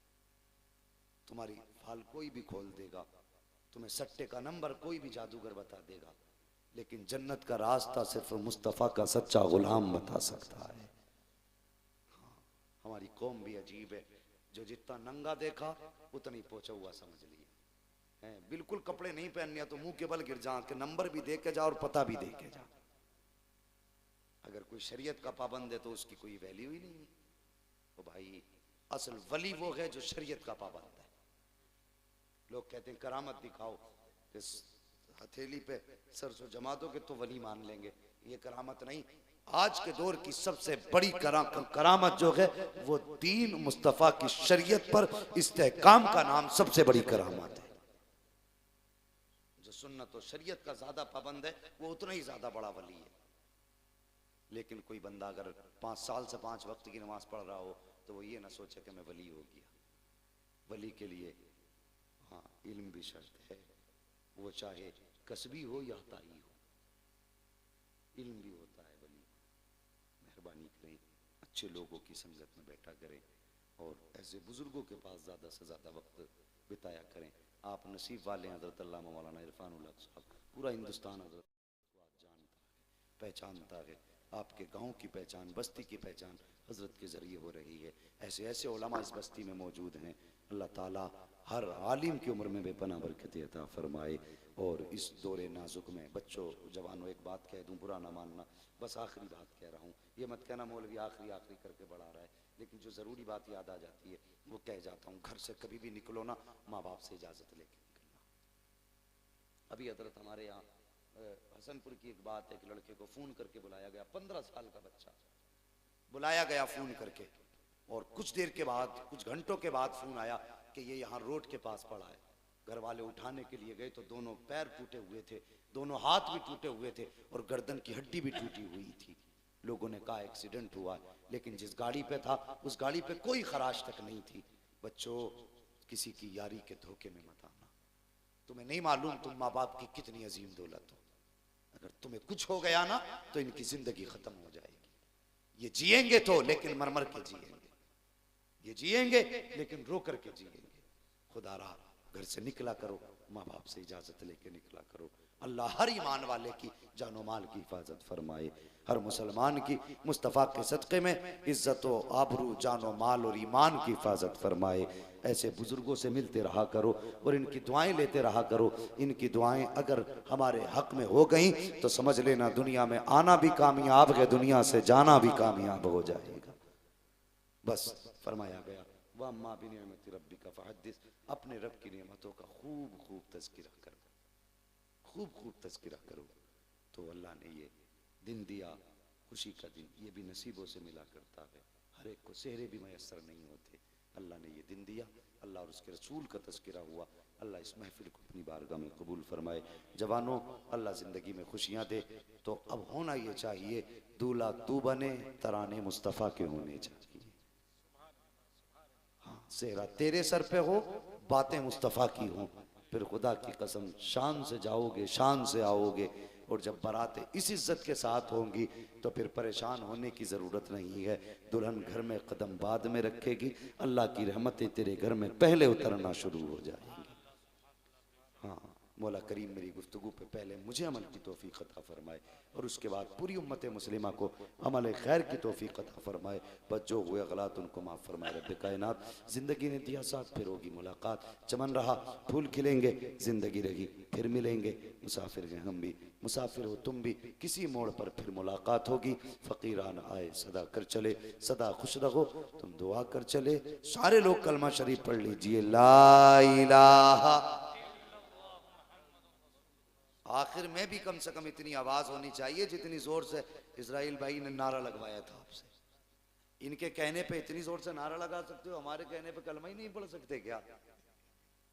S1: तुम्हारी फाल कोई भी खोल देगा, तुम्हें सट्टे का नंबर कोई भी जादूगर बता देगा, लेकिन जन्नत का रास्ता सिर्फ मुस्तफ़ा का सच्चा गुलाम बता सकता है। हाँ, हमारी कौम भी अजीब है, जो जितना नंगा देखा उतनी पोछा हुआ समझ लिया। बिल्कुल कपड़े नहीं पहनने तो मुंह के बल गिर जा, के नंबर भी दे के जा और पता भी दे के जा। अगर कोई शरीयत का पाबंद है तो उसकी कोई वैल्यू ही नहीं है। तो भाई असल वली वो है जो शरीयत का पाबंद है। लोग कहते हैं करामत दिखाओ, इस हथेली पे सरसों जमा दोगे तो वली मान लेंगे, ये करामत नहीं। आज के दौर की सबसे बड़ी करामत जो है वो दीन मुस्तफ़ा की शरीयत पर इस्तेहकाम का नाम सबसे बड़ी करामत है। जो सुन्नत और शरीयत का ज्यादा पाबंद है वो उतना ही ज्यादा बड़ा वली है। लेकिन कोई बंदा अगर 5 साल से 5 वक्त की नमाज पढ़ रहा हो तो वो ये ना सोचे कि मैं वली हो गया। वली के लिए हाँ इल्म भी शर्त है, वो चाहे कसबी हो या ताई हो, इल्म भी होता है वली। मेहरबानी करें, अच्छे लोगों की संगत में बैठा करें और ऐसे बुजुर्गों के पास ज़्यादा से ज़्यादा वक्त बिताया करें। आप नसीब वाले हैं हजरत अल्लामा मौलाना इरफानुल्लाह साहब। पूरा हिंदुस्तान हजरत को आज जानता है, पहचानता है। आपके गांव की पहचान, बस्ती की पहचान हजरत के ज़रिए हो रही है। ऐसे ऐसे उलमा इस बस्ती में मौजूद हैं। अल्लाह ताला हर आलिम की उम्र में बेपनाह बरकत अता फरमाए। और इस दौरे नाजुक में बच्चों जवानों एक बात कह दूं, बुरा ना मानना, बस आखिरी बात कह रहा हूँ। ये मत कहना मौलवी आखिरी आखिरी करके बढ़ा रहा है, लेकिन जो ज़रूरी बात याद आ जाती है वो कह जाता हूँ। घर से कभी भी निकलो ना, माँ बाप से इजाज़त लेके निकलना। अभी हजरत हमारे यहाँ हसनपुर की एक बात है, एक लड़के को फ़ोन करके बुलाया गया, 15 साल का बच्चा बुलाया गया फ़ोन करके, और कुछ देर के बाद, कुछ घंटों के बाद फ़ोन आया कि ये यहाँ रोड के पास पड़ा है। घर वाले उठाने के लिए गए तो दोनों पैर टूटे हुए थे, दोनों हाथ भी टूटे हुए थे और गर्दन की हड्डी भी टूटी हुई थी। लोगों ने कहा एक्सीडेंट हुआ, लेकिन जिस गाड़ी पे था उस गाड़ी पे कोई खराश तक नहीं थी। बच्चों, किसी की यारी के धोखे में मत आना। तुम्हें नहीं मालूम तुम माँ बाप की कितनी अजीम दौलत हो। अगर तुम्हें कुछ हो गया ना तो इनकी जिंदगी खत्म हो जाएगी। ये जिएंगे तो लेकिन मर मर के जिएंगे, ये जिएंगे लेकिन रो करके जिएंगे। खुदा रा घर से निकला करो, माँ बाप से इजाजत लेके निकला करो। अल्लाह हर ईमान वाले की जानो माल की हिफाजत फरमाए, हर मुसलमान की मुस्तफ़ा के सदक़े में इज्जत व आबरू, जानो माल और ईमान की हिफाजत फरमाए। ऐसे बुजुर्गों से मिलते रहा करो और इनकी दुआएं लेते रहा करो। इनकी दुआएं अगर हमारे हक में हो गई तो समझ लेना दुनिया में आना भी कामयाब है, दुनिया से जाना भी कामयाब हो जाएगा। बस फरमाया गया वम्मा बिनिअमति रब्बिका फहद्दिस, अपने रब की नेमतों का खूब खूब तज़किरा करो, खूब खूब तज़किरा करो। तो अल्लाह ने ये दिन दिया, खुशी का दिन, ये भी नसीबों से मिला करता है, हर एक को सेहरे भी मैसर नहीं होते। अल्लाह ने ये दिन दिया, अल्लाह और उसके रसूल का तज़किरा हुआ। अल्लाह इस महफिल को अपनी बारगाह में कबूल फरमाए। जवानों, अल्लाह ज़िंदगी में खुशियाँ दे तो अब होना ये चाहिए, दूल्हा तू बने, तराने मुस्तफ़ा के होने चाहिए। हाँ, सेहरा तेरे सर पे हो, बातें मुस्तफ़ा की हों, फिर खुदा की कसम शान से जाओगे, शान से आओगे। और जब बारातें इस इज्जत के साथ होंगी तो फिर परेशान होने की ज़रूरत नहीं है। दुल्हन घर में कदम बाद में रखेगी, अल्लाह की रहमतें तेरे घर में पहले उतरना शुरू हो जाएंगी। हाँ, मौला करीम मेरी गुफ्तगू पे पहले मुझे अमल की तौफीक अता फरमाए और उसके बाद पूरी उम्मत मुस्लिमा को अमल खैर की तौफीक अता फरमाए। बस जो हुए गलत उनको माफ़ फरमाए। रब्बे कायनात, ज़िंदगी ने दिया साथ, फिर होगी मुलाकात। चमन रहा फूल खिलेंगे, ज़िंदगी रही फिर मिलेंगे। मुसाफिर हैं हम भी, मुसाफिर हो तुम भी, किसी मोड़ पर फिर मुलाकात होगी। फ़कीरान आए सदा कर चले, सदा खुश रहो तुम दुआ कर चले। सारे लोग कलमा शरीफ पढ़ लीजिए, ला इलाहा। आखिर में भी कम से कम इतनी आवाज होनी चाहिए जितनी जोर से इस्राइल भाई ने नारा लगवाया था आपसे। इनके कहने पे इतनी जोर से नारा लगा सकते हो, हमारे कहने पे कलमा ही नहीं पढ़ सकते क्या?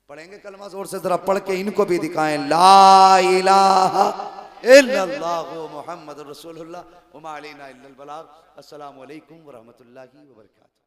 S1: पढ़ेंगे कलमा जोर से, जरा पढ़ के इनको भी दिखाएं, ला इलाहा इल्लल्लाहु मुहम्मद रसूलुल्लाह व मा अलैना इल्लल बलाग। अस्सलामु अलैकुम व रहमतुल्लाहि व बरकातहू।